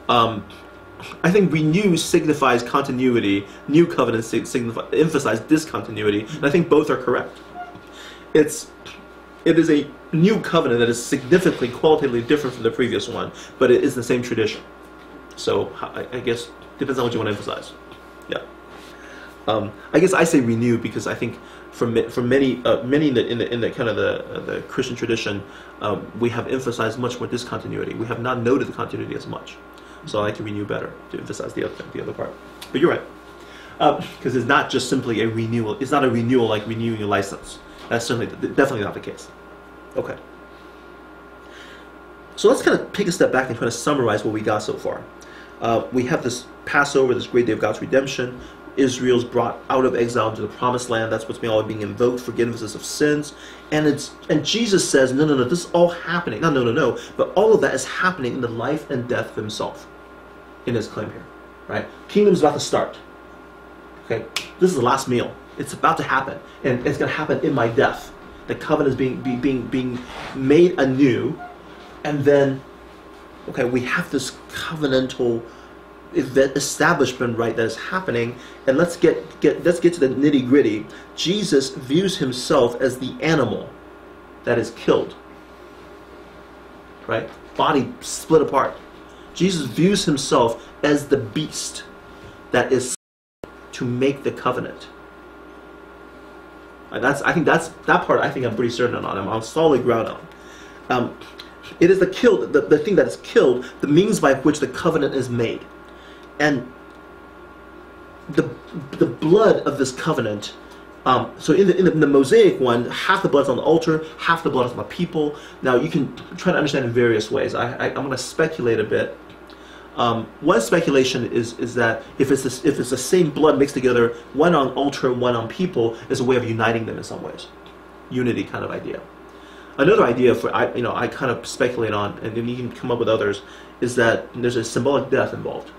I think renew signifies continuity. New covenant emphasize discontinuity, and I think both are correct. It is a new covenant that is significantly, qualitatively different from the previous one, but it is the same tradition. So I guess depends on what you want to emphasize. Yeah. I guess I say renew because I think for many in the kind of the Christian tradition, we have emphasized much more discontinuity. We have not noted the continuity as much. So I like to renew better to emphasize the other part. But you're right, because it's not just simply a renewal. It's not a renewal like renewing your license. That's definitely not the case. Okay. So let's kind of take a step back and try to summarize what we got so far. We have this Passover, this great day of God's redemption. Israel's brought out of exile into the promised land. That's what's being invoked, forgiveness of sins. And Jesus says, no, this is all happening. No. But all of that is happening in the life and death of himself in his claim here. Right? Kingdom's about to start. Okay? This is the last meal. It's about to happen. And it's going to happen in my death. The covenant is being made anew. And then, okay, we have this covenantal establishment, right, that is happening, and let's get to the nitty-gritty. Jesus views himself as the animal that is killed, right? Body split apart. Jesus views himself as the beast that is to make the covenant. That part I'm pretty certain on. I'm on solid ground on. It is the thing that is killed, the means by which the covenant is made. And the blood of this covenant, so in the Mosaic one, half the blood's on the altar, half the blood is on the people. Now you can try to understand in various ways. I'm going to speculate a bit. One speculation is that if it's the same blood mixed together, one on altar, one on people, is a way of uniting them in some ways, unity kind of idea. Another idea I kind of speculate on, and then you can come up with others, is that there's a symbolic death involved.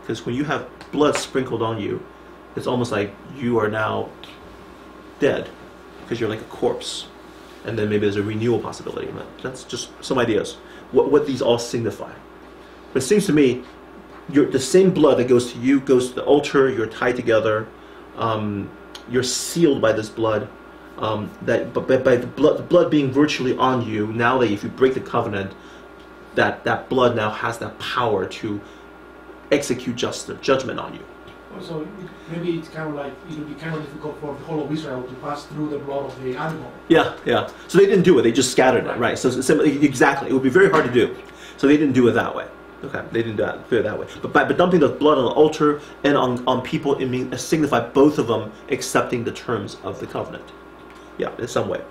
Because when you have blood sprinkled on you, it's almost like you are now dead, because you're like a corpse. And then maybe there's a renewal possibility. That's just some ideas. What these all signify. But it seems to me, the same blood that goes to you goes to the altar. You're tied together. You're sealed by this blood. But by the blood being virtually on you, now that if you break the covenant, that blood now has that power to execute judgment on you. So maybe it's kind of like it would be kind of difficult for the whole of Israel to pass through the blood of the animal. Yeah, yeah. So they didn't do it; they just scattered it, right? So exactly, it would be very hard to do. So they didn't do it that way. Okay, they didn't do it that way. But dumping the blood on the altar and on people, it signified both of them accepting the terms of the covenant. Yeah, in some way.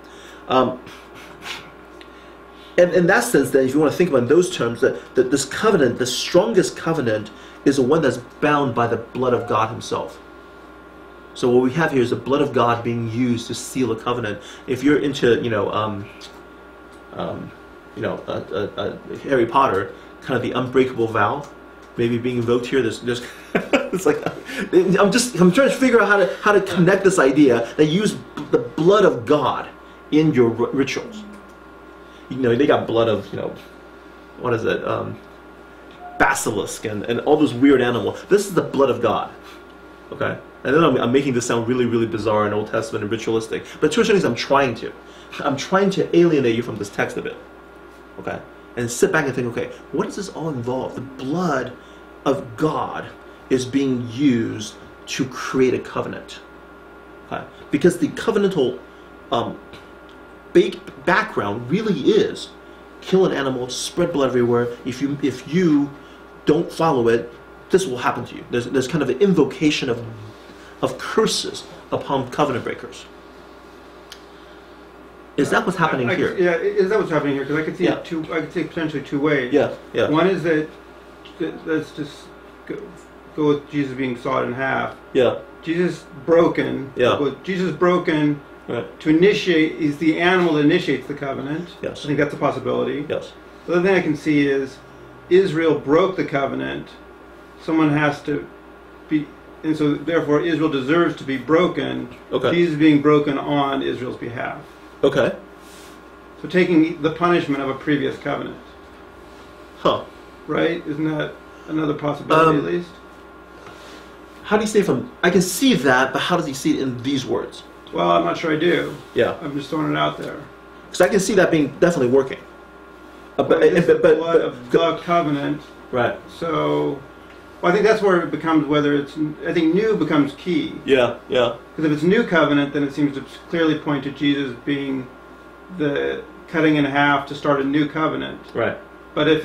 And in that sense, then, if you want to think about in those terms, that this covenant, the strongest covenant, is the one that's bound by the blood of God Himself. So what we have here is the blood of God being used to seal a covenant. If you're into, Harry Potter, kind of the unbreakable vow, maybe being invoked here. There's it's like I'm trying to figure out how to connect this idea that you use the blood of God in your rituals. They got blood of what is it? Basilisk and all those weird animals. This is the blood of God. Okay? And then I'm making this sound really, really bizarre and Old Testament and ritualistic. But to a certain extent, I'm trying to alienate you from this text a bit. Okay? And sit back and think, okay, what does this all involve? The blood of God is being used to create a covenant. Okay? Because the covenantal background really is kill an animal, spread blood everywhere. If you don't follow it, this will happen to you. There's kind of an invocation of curses upon covenant breakers. Is that what's happening here? Yeah, is that what's happening here? Because I could see it I could see it potentially two ways. Yeah, yeah. One is that let's just go with Jesus being sawed in half. Yeah. Jesus broken. Yeah. Jesus broken. Right. To initiate is the animal that initiates the covenant. Yes. I think that's a possibility. Yes. The other thing I can see is Israel broke the covenant. Someone has to be, and so therefore Israel deserves to be broken. Okay. Jesus being broken on Israel's behalf. Okay. So taking the punishment of a previous covenant. Huh. Right? Isn't that another possibility at least? How do you say I can see that, but how does he see it in these words? Well, I'm not sure I do. Yeah. I'm just throwing it out there. Because I can see that being definitely working. But the covenant. Right. So, I think that's where it becomes I think new becomes key. Yeah, yeah. Because if it's new covenant, then it seems to clearly point to Jesus being the cutting in half to start a new covenant. Right. But if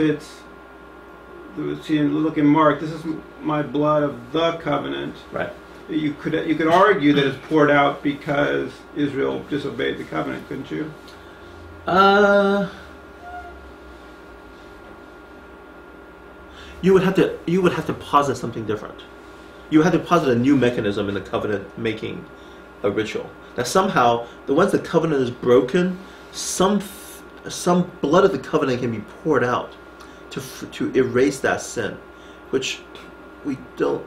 look in Mark, this is my blood of the covenant. Right. You could argue that it's poured out because Israel disobeyed the covenant, couldn't you? You would have to posit something different. You would have to posit a new mechanism in the covenant making a ritual. That somehow, once the covenant is broken, some blood of the covenant can be poured out to erase that sin, which we don't.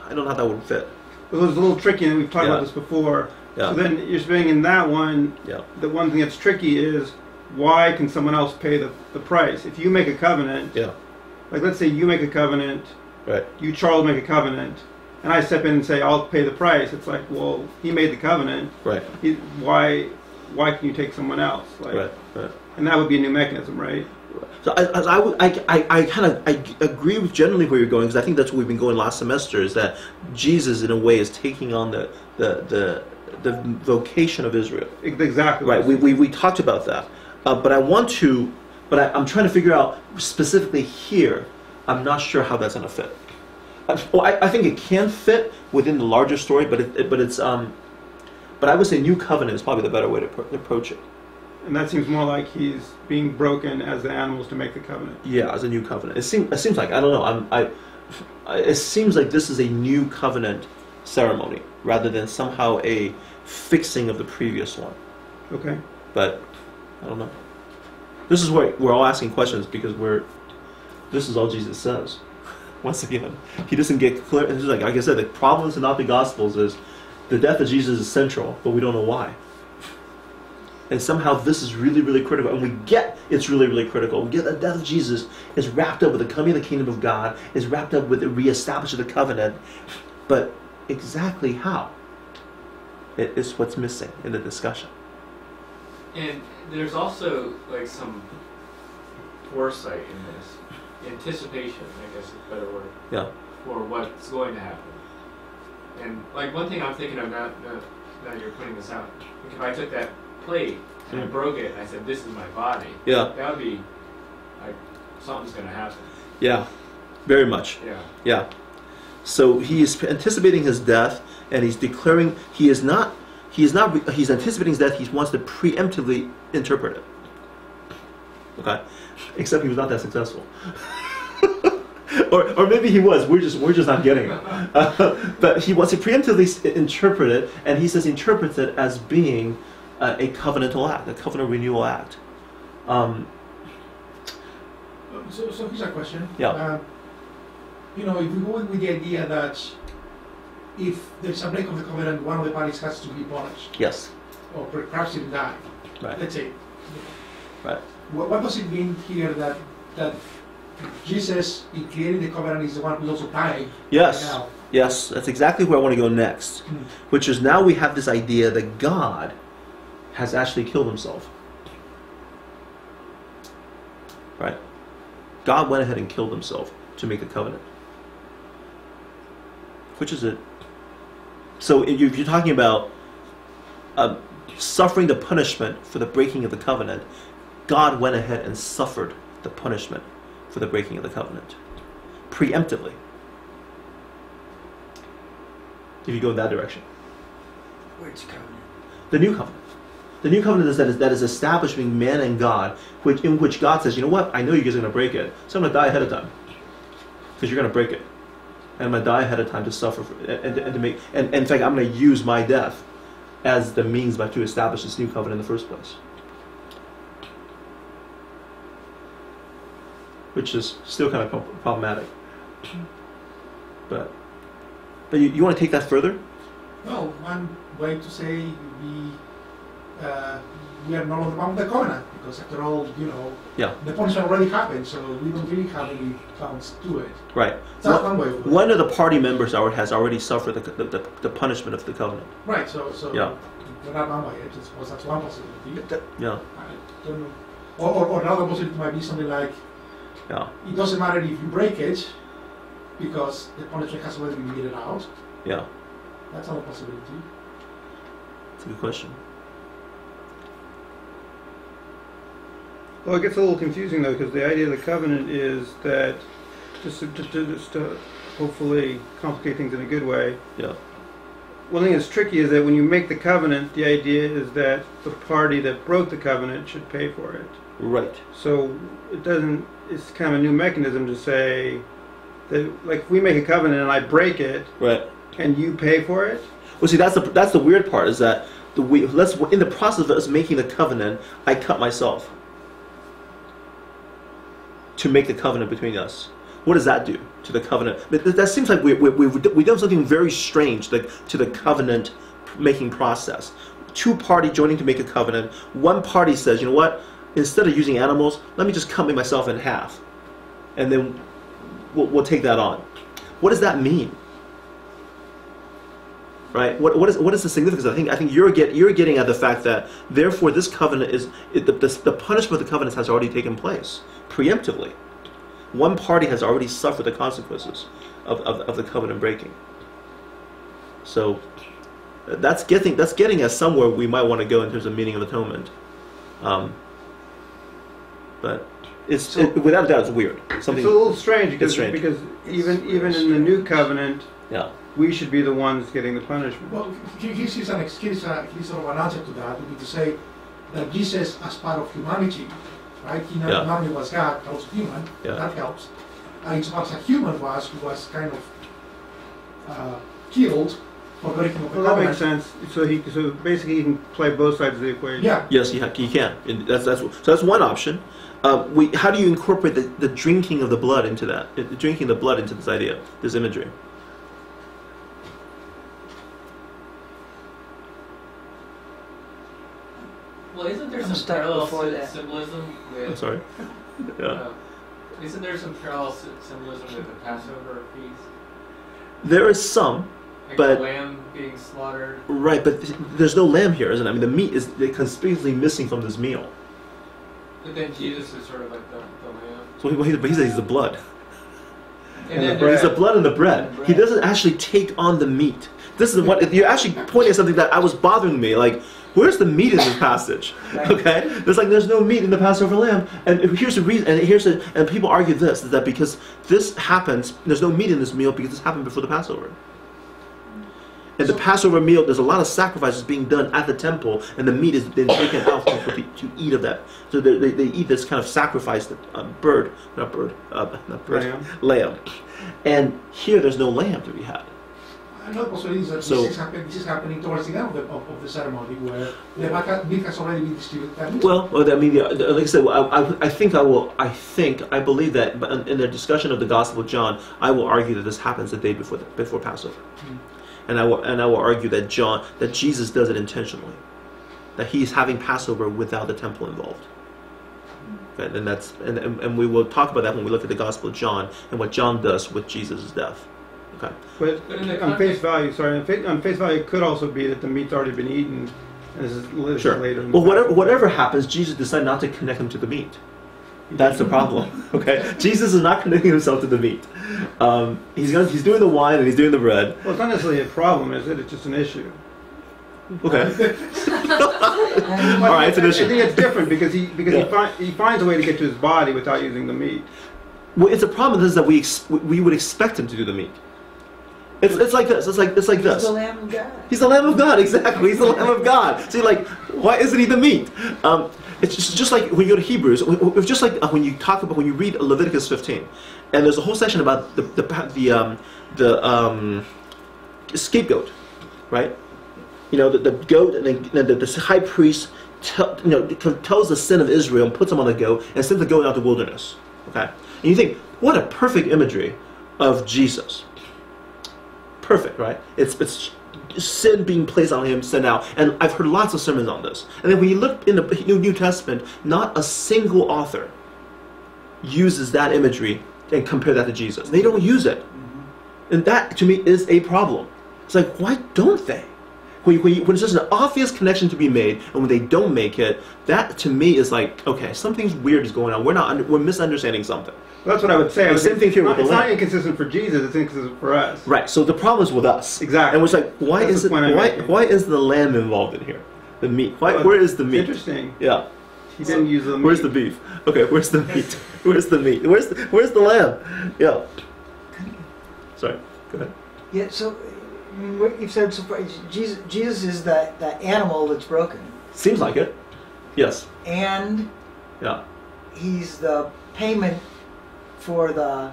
I don't know how that would fit. Well, it's a little tricky, and we've talked about this before. Yeah. So then you're saying in that one, the one thing that's tricky is why can someone else pay the price? If you make a covenant, like let's say you make a covenant, right? You, Charles, make a covenant, and I step in and say I'll pay the price. It's like, well, he made the covenant, right? Why can you take someone else? Like, right. And that would be a new mechanism, right? So I agree with generally where you're going, because I think that's where we've been going last semester, is that Jesus in a way is taking on the vocation of Israel. Exactly. Right. We talked about that, but I'm trying to figure out specifically here. I'm not sure how that's going to fit. I think it can fit within the larger story, but I would say new covenant is probably the better way to approach it. And that seems more like he's being broken as the animals to make the covenant. Yeah, as a new covenant. It seems like, I don't know. It seems like this is a new covenant ceremony rather than somehow a fixing of the previous one. Okay. But I don't know. This is where we're all asking questions because this is all Jesus says. Once again, he doesn't get clear. It's like I said, the problem with the Synoptic Gospels is the death of Jesus is central, but we don't know why. And somehow this is really, really critical. And we get it's really, really critical. We get the death of Jesus is wrapped up with the coming of the kingdom of God, is wrapped up with the reestablishment of the covenant. But exactly how? It is what's missing in the discussion. And there's also like some foresight in this. anticipation, I guess is a better word. Yeah. For what's going to happen. And like one thing I'm thinking of now you're putting this out, like if I took that plate and I broke it and I said, this is my body, Yeah. that would be like something's going to happen. Yeah. Very much. Yeah. Yeah. So he is anticipating his death, and he's declaring he's anticipating his death. He wants to preemptively interpret it. Okay, except he was not that successful, or maybe he was. We're just not getting it. But he wants to preemptively interpret it, and he says interprets it as being a covenantal act, a covenant renewal act. So here's a question. Yeah. If we go with the idea that if there's a break of the covenant, one of the parties has to be punished. Yes. Or perhaps even die. Right. Let's say. Right. What does it mean here that Jesus, in creating the covenant, is the one who's also dying? Yes. Right now? Yes. That's exactly where I want to go next. Which is now we have this idea that God has actually killed himself. Right. God went ahead and killed himself to make a covenant. Which is it? So if you're talking about suffering the punishment for the breaking of the covenant, God went ahead and suffered the punishment for the breaking of the covenant. Preemptively. If you go in that direction. Which covenant? The new covenant. The new covenant is that is establishing man and God, in which God says, you know what, I know you guys are going to break it, so I'm going to die ahead of time. Because you're going to break it. And I'm going to die ahead of time to suffer for, and to make, and in fact I'm going to use my death as the means to establish this new covenant in the first place. Which is still kind of problematic. But you want to take that further? No, one way to say we are no longer bound by the covenant, because after all, yeah, the punishment already happened, so we don't really have any bounds to it. Right. That's one way of one of the party members has already suffered the punishment of the covenant. Right, so yeah, we're not bound by it. That's one possibility. Yeah. I don't know. Or another possibility might be something like, yeah, it doesn't matter if you break it, because the punishment has already been meted out. Yeah. That's another possibility. That's a good question. Well, it gets a little confusing though, because the idea of the covenant is that, just to hopefully complicate things in a good way. Yeah. One thing that's tricky is that when you make the covenant, the idea is that the party that broke the covenant should pay for it. Right. So it's kind of a new mechanism to say that, like, if we make a covenant and I break it, right, and you pay for it. Well, see, that's the weird part, is that in the process of us making the covenant, I cut myself to make the covenant between us. What does that do to the covenant? That seems like we've done something very strange to the covenant making process. Two parties joining to make a covenant. One party says, you know what? Instead of using animals, let me just cut myself in half, and then we'll take that on. What does that mean? Right? What is the significance? I think you're getting at the fact that therefore this covenant the punishment of the covenant has already taken place preemptively. One party has already suffered the consequences of the covenant breaking. So that's getting us somewhere we might want to go in terms of meaning of atonement. But without a doubt, it's weird. It's a little strange because even in the new covenant, yeah, we should be the ones getting the punishment. Well, here's sort of an answer to that, would be to say that Jesus, as part of humanity, right? He not only was God, but also human. Yeah. That helps. And as much as a human was kind of killed for breaking of the Well, that covenant. makes sense. So basically, he can play both sides of the equation. Yeah. Yes, he can. And that's one option. How do you incorporate the drinking of the blood into that? Drinking the blood into this idea, this imagery. Well, isn't there some parallel symbolism with? I'm sorry. Yeah. Isn't there some parallel symbolism with the Passover feast? There is some, like but the lamb being slaughtered. Right, but there's no lamb here, isn't it? I mean, the meat is conspicuously missing from this meal. But then Jesus is sort of like the lamb. So he says he's the blood. And He's the blood and the bread. He doesn't actually take on the meat. This is what you're actually pointing at something that I was bothering me. Like, where's the meat in this passage? Okay, there's no meat in the Passover lamb, and here's the reason. And people argue this is that because this happens, there's no meat in this meal because this happened before the Passover. And the Passover meal, there's a lot of sacrifices being done at the temple, and the meat is then taken out for people to eat of that. So they eat this kind of sacrificed lamb. And here there's no lamb to be had. Another possibility is that this is happening towards the end of the ceremony, where the meat has already been distributed. Well, I mean, like I said, I believe that in the discussion of the Gospel of John, I will argue that this happens the day before Passover. And I will argue that Jesus does it intentionally, that he's having Passover without the temple involved. Okay, and we will talk about that when we look at the Gospel of John and what John does with Jesus' death. Okay. But on face value, it could also be that the meat's already been eaten, and this is later. Well, whatever happens, Jesus decided not to connect him to the meat. That's the problem. Okay, Jesus is not connecting himself to the meat. He's doing the wine and he's doing the bread. Well, it's not necessarily a problem, is it? It's just an issue. Okay. All right, it's an issue. I think it's different because he finds a way to get to his body without using the meat. Well, it's a problem is that we would expect him to do the meat. It's like this. It's like this. He's the Lamb of God. He's the Lamb of God. Exactly. He's the Lamb of God. See, like, why isn't he the meat? It's just like when you go to Hebrews. It's just like when you read Leviticus 15, and there's a whole section about the scapegoat, right? You know, the goat, and then the high priest tells the sin of Israel and puts them on the goat and sends the goat out to the wilderness. Okay, and you think, what a perfect imagery of Jesus. Perfect, right? It's sin being placed on him, sent out. And I've heard lots of sermons on this. And then when you look in the New Testament, not a single author uses that imagery and compare that to Jesus. They don't use it. And that, to me, is a problem. It's like, why don't they? When there's just an obvious connection to be made, and when they don't make it, that, to me, is like, okay, something's weird is going on. We're misunderstanding something. Well, that's what I would say. The same thing here with the lamb. It's not inconsistent for Jesus, it's inconsistent for us. Right, so the problem is with us. Exactly. And it's like, why is the lamb involved in here? The meat. Where is the meat? Interesting. Yeah. He didn't use the meat. Where's the beef? Okay, where's the meat? Where's the meat? Where's the lamb? Yeah. Sorry, go ahead. Yeah, so what you've said so far, Jesus is that animal that's broken. Seems like it. Yes. And yeah, he's the payment for the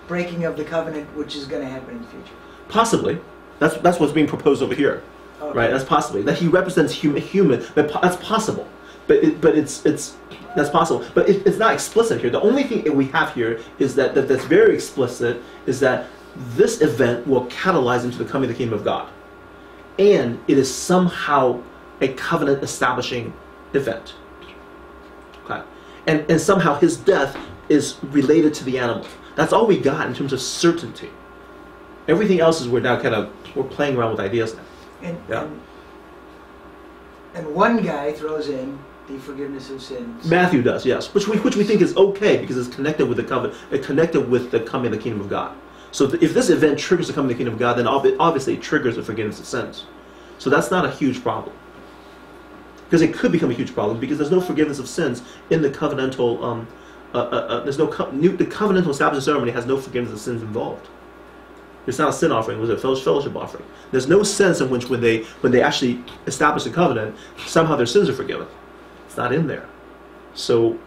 breaking of the covenant, which is going to happen in the future. Possibly. That's what's being proposed over here. Okay. Right? That's possibly. That he represents human. That's possible. But that's possible. But it's not explicit here. The only thing that we have here is that's very explicit is that this event will catalyze into the coming of the kingdom of God. And it is somehow a covenant establishing event. Okay. And somehow his death is related to the animal. That's all we got in terms of certainty. Everything else is we're playing around with ideas now. And one guy throws in the forgiveness of sins. Matthew does, yes, which we think is okay because it's connected with the covenant, connected with the coming of the kingdom of God. So if this event triggers the coming of the kingdom of God, then obviously it triggers the forgiveness of sins. So that's not a huge problem. Because it could become a huge problem because there's no forgiveness of sins in the covenantal. The covenantal establishment ceremony has no forgiveness of sins involved. It's not a sin offering; it was a fellowship offering. There's no sense in which when they actually establish the covenant, somehow their sins are forgiven. It's not in there. So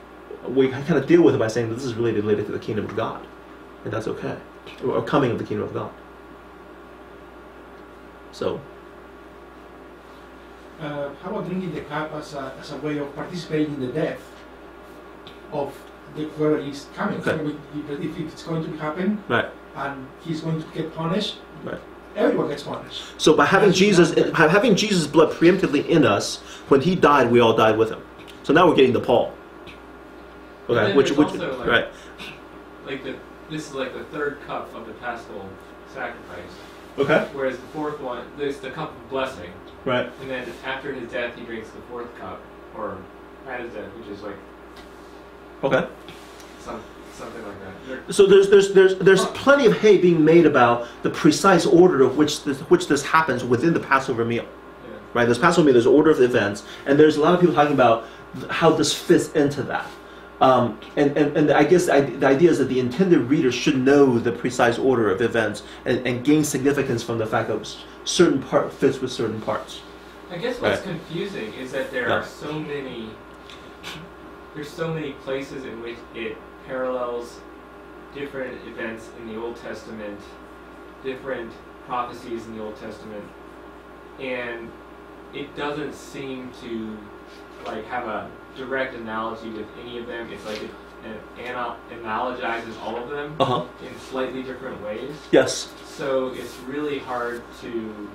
we kind of deal with it by saying that this is really related to the kingdom of God, and that's okay, or coming of the kingdom of God. So. How about drinking the cup as a way of participating in the death of whoever is coming? Okay. So if it's going to happen, right, and he's going to get punished, right, everyone gets punished. So by having Jesus' blood preemptively in us, when he died, we all died with him. So now we're getting to Paul. Okay, which also right? This is like the third cup of the Paschal sacrifice. Okay. Whereas the fourth one, there's the cup of blessing. Right. And then after his death, he drinks the fourth cup, or at his death, which is like Okay. Something like that. So there's plenty of hay being made about the precise order of which this happens within the Passover meal. Yeah. Right? There's Passover meal, there's order of the events, and there's a lot of people talking about how this fits into that. And I guess the idea is that the intended reader should know the precise order of events and gain significance from the fact that certain part fits with certain parts. I guess what's confusing is that there are so many. There's so many places in which it parallels different events in the Old Testament, different prophecies in the Old Testament, and it doesn't seem to like have a direct analogy with any of them. It's like it analogizes all of them in slightly different ways. Yes. So it's really hard to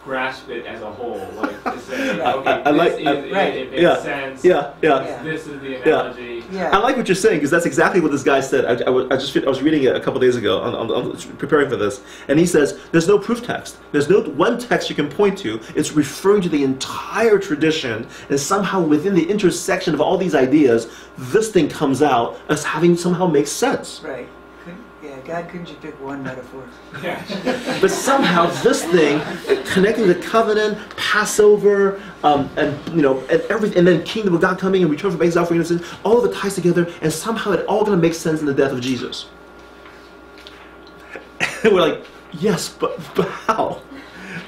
grasp it as a whole, like to say, okay, it makes sense. This is the analogy. I like what you're saying because that's exactly what this guy said. I was reading it a couple days ago on preparing for this, and he says there's no proof text. There's no one text you can point to. It's referring to the entire tradition, and somehow within the intersection of all these ideas, this thing comes out as having somehow makes sense. Right. God, couldn't you pick one metaphor? Yeah. But somehow this thing, connecting the covenant, Passover, and everything, and then Kingdom of God coming and return from exile for innocence, all of it ties together, and somehow it all going to make sense in the death of Jesus. And we're like, yes, but how?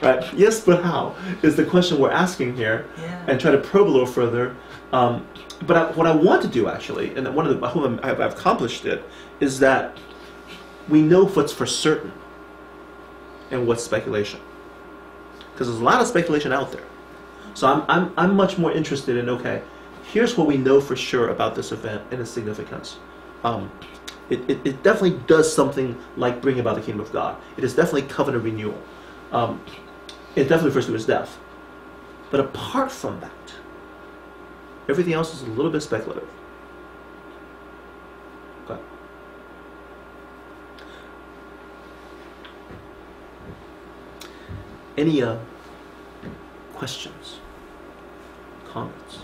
Right? Yes, but how is the question we're asking here, and try to probe a little further. But what I want to do actually, and I hope I've accomplished it, is that we know what's for certain and what's speculation, because there's a lot of speculation out there. So I'm much more interested in, okay, here's what we know for sure about this event and its significance. It definitely does something like bring about the kingdom of God. It is definitely covenant renewal. It definitely refers to his death. But apart from that, everything else is a little bit speculative. Okay. Any questions, comments?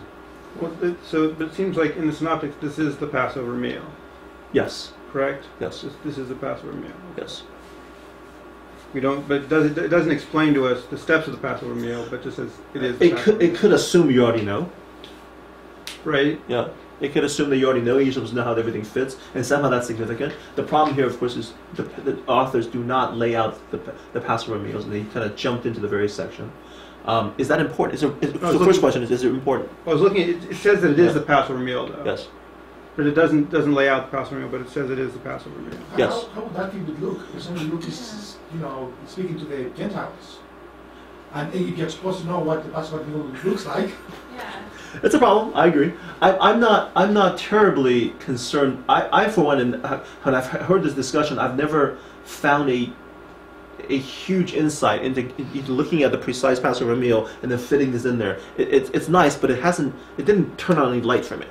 Well, but it seems like in the Synoptics, this is the Passover meal. Yes. Correct? Yes. This is the Passover meal. Yes. We don't, but it doesn't explain to us the steps of the Passover meal, but just says it is. It could assume you already know. Right. Yeah. It could assume that you already know. You're supposed to know how everything fits, and somehow that's significant. The problem here, of course, is the authors do not lay out the Passover meals, and they kind of jumped into the very section. Is that important? The first question is it important? I was looking at it. It says that it is the Passover meal, though. Yes. But it doesn't lay out the Passover meal, but it says it is the Passover meal. Yes. How would that be with Luke? Because Luke is, speaking to the Gentiles, and if you're supposed to know what the Passover meal looks like. Yeah. It's a problem. I agree. I'm not terribly concerned. I for one, and when I've heard this discussion, I've never found a huge insight into looking at the precise Passover meal and then fitting this in there. It's nice, but it didn't turn on any light for me.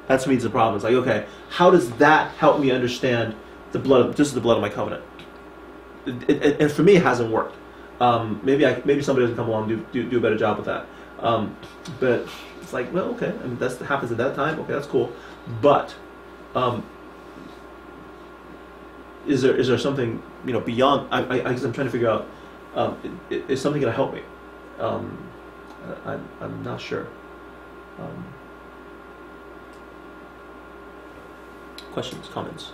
That's me. It's a problem. It's like, okay, how does that help me understand this is the blood of my covenant? And for me, it hasn't worked. Maybe somebody can come along and do a better job with that. But it's like, well, okay. I mean, that happens at that time. Okay, that's cool. But is there something beyond? I guess I'm trying to figure out. Is something going to help me? I'm not sure. Questions, comments?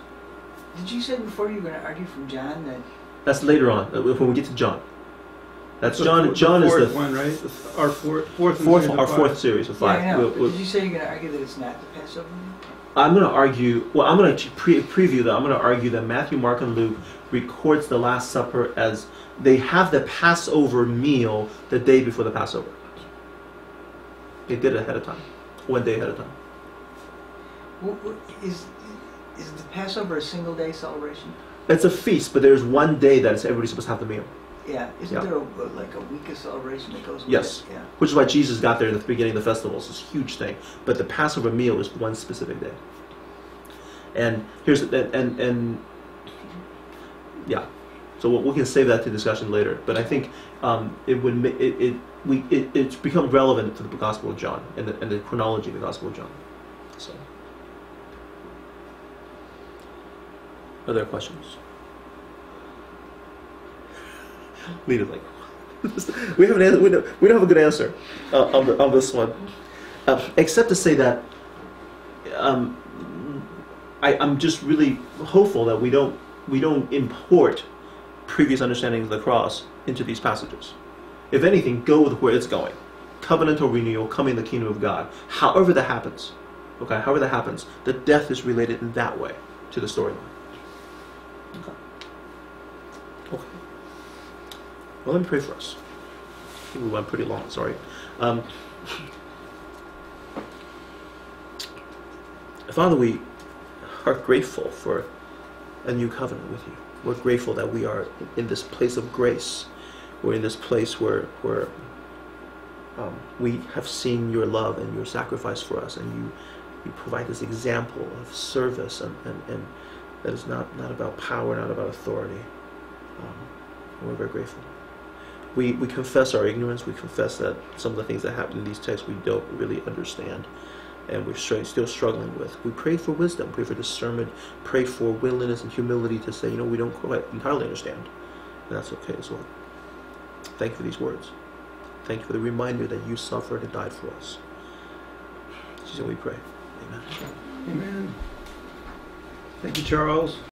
Did you say before you were going to argue from John that? That's later on when we get to John. That's so John. John is the one, right? Our fourth series of 5. Yeah, I know. Did you say you're going to argue that it's not the Passover meal? I'm going to argue. Well, I'm going to preview that. I'm going to argue that Matthew, Mark, and Luke records the Last Supper as they have the Passover meal the day before the Passover. They did it ahead of time, 1 day ahead of time. Is the Passover a single day celebration? It's a feast, but there's 1 day that everybody's supposed to have the meal. Yeah. Isn't there a week of celebration that goes with yes. it? Yeah. Which is why Jesus got there in the beginning of the festival. It's this huge thing. But the Passover meal is one specific day. And here's yeah. So we can save that to discussion later. But I think it's become relevant to the Gospel of John and the chronology of the Gospel of John. Are there questions? Lead it like we have an answer. We don't have a good answer on this one, except to say that I'm just really hopeful that we don't import previous understandings of the cross into these passages. If anything, go with where it's going. Covenantal renewal, coming in the kingdom of God. However that happens, okay. However that happens, the death is related in that way to the storyline. Okay. Okay. Well, let me pray for us. I think we went pretty long, sorry. Father, we are grateful for a new covenant with you. We're grateful that we are in this place of grace. We're in this place where we have seen your love and your sacrifice for us, and you provide this example of service and that is not about power, not about authority. And we're very grateful. We confess our ignorance. We confess that some of the things that happen in these texts we don't really understand, and we're still struggling with. We pray for wisdom, pray for discernment, pray for willingness and humility to say, we don't quite entirely understand, and that's okay as well. Thank you for these words. Thank you for the reminder that you suffered and died for us. In Jesus' name we pray. Amen. Amen. Thank you, Charles.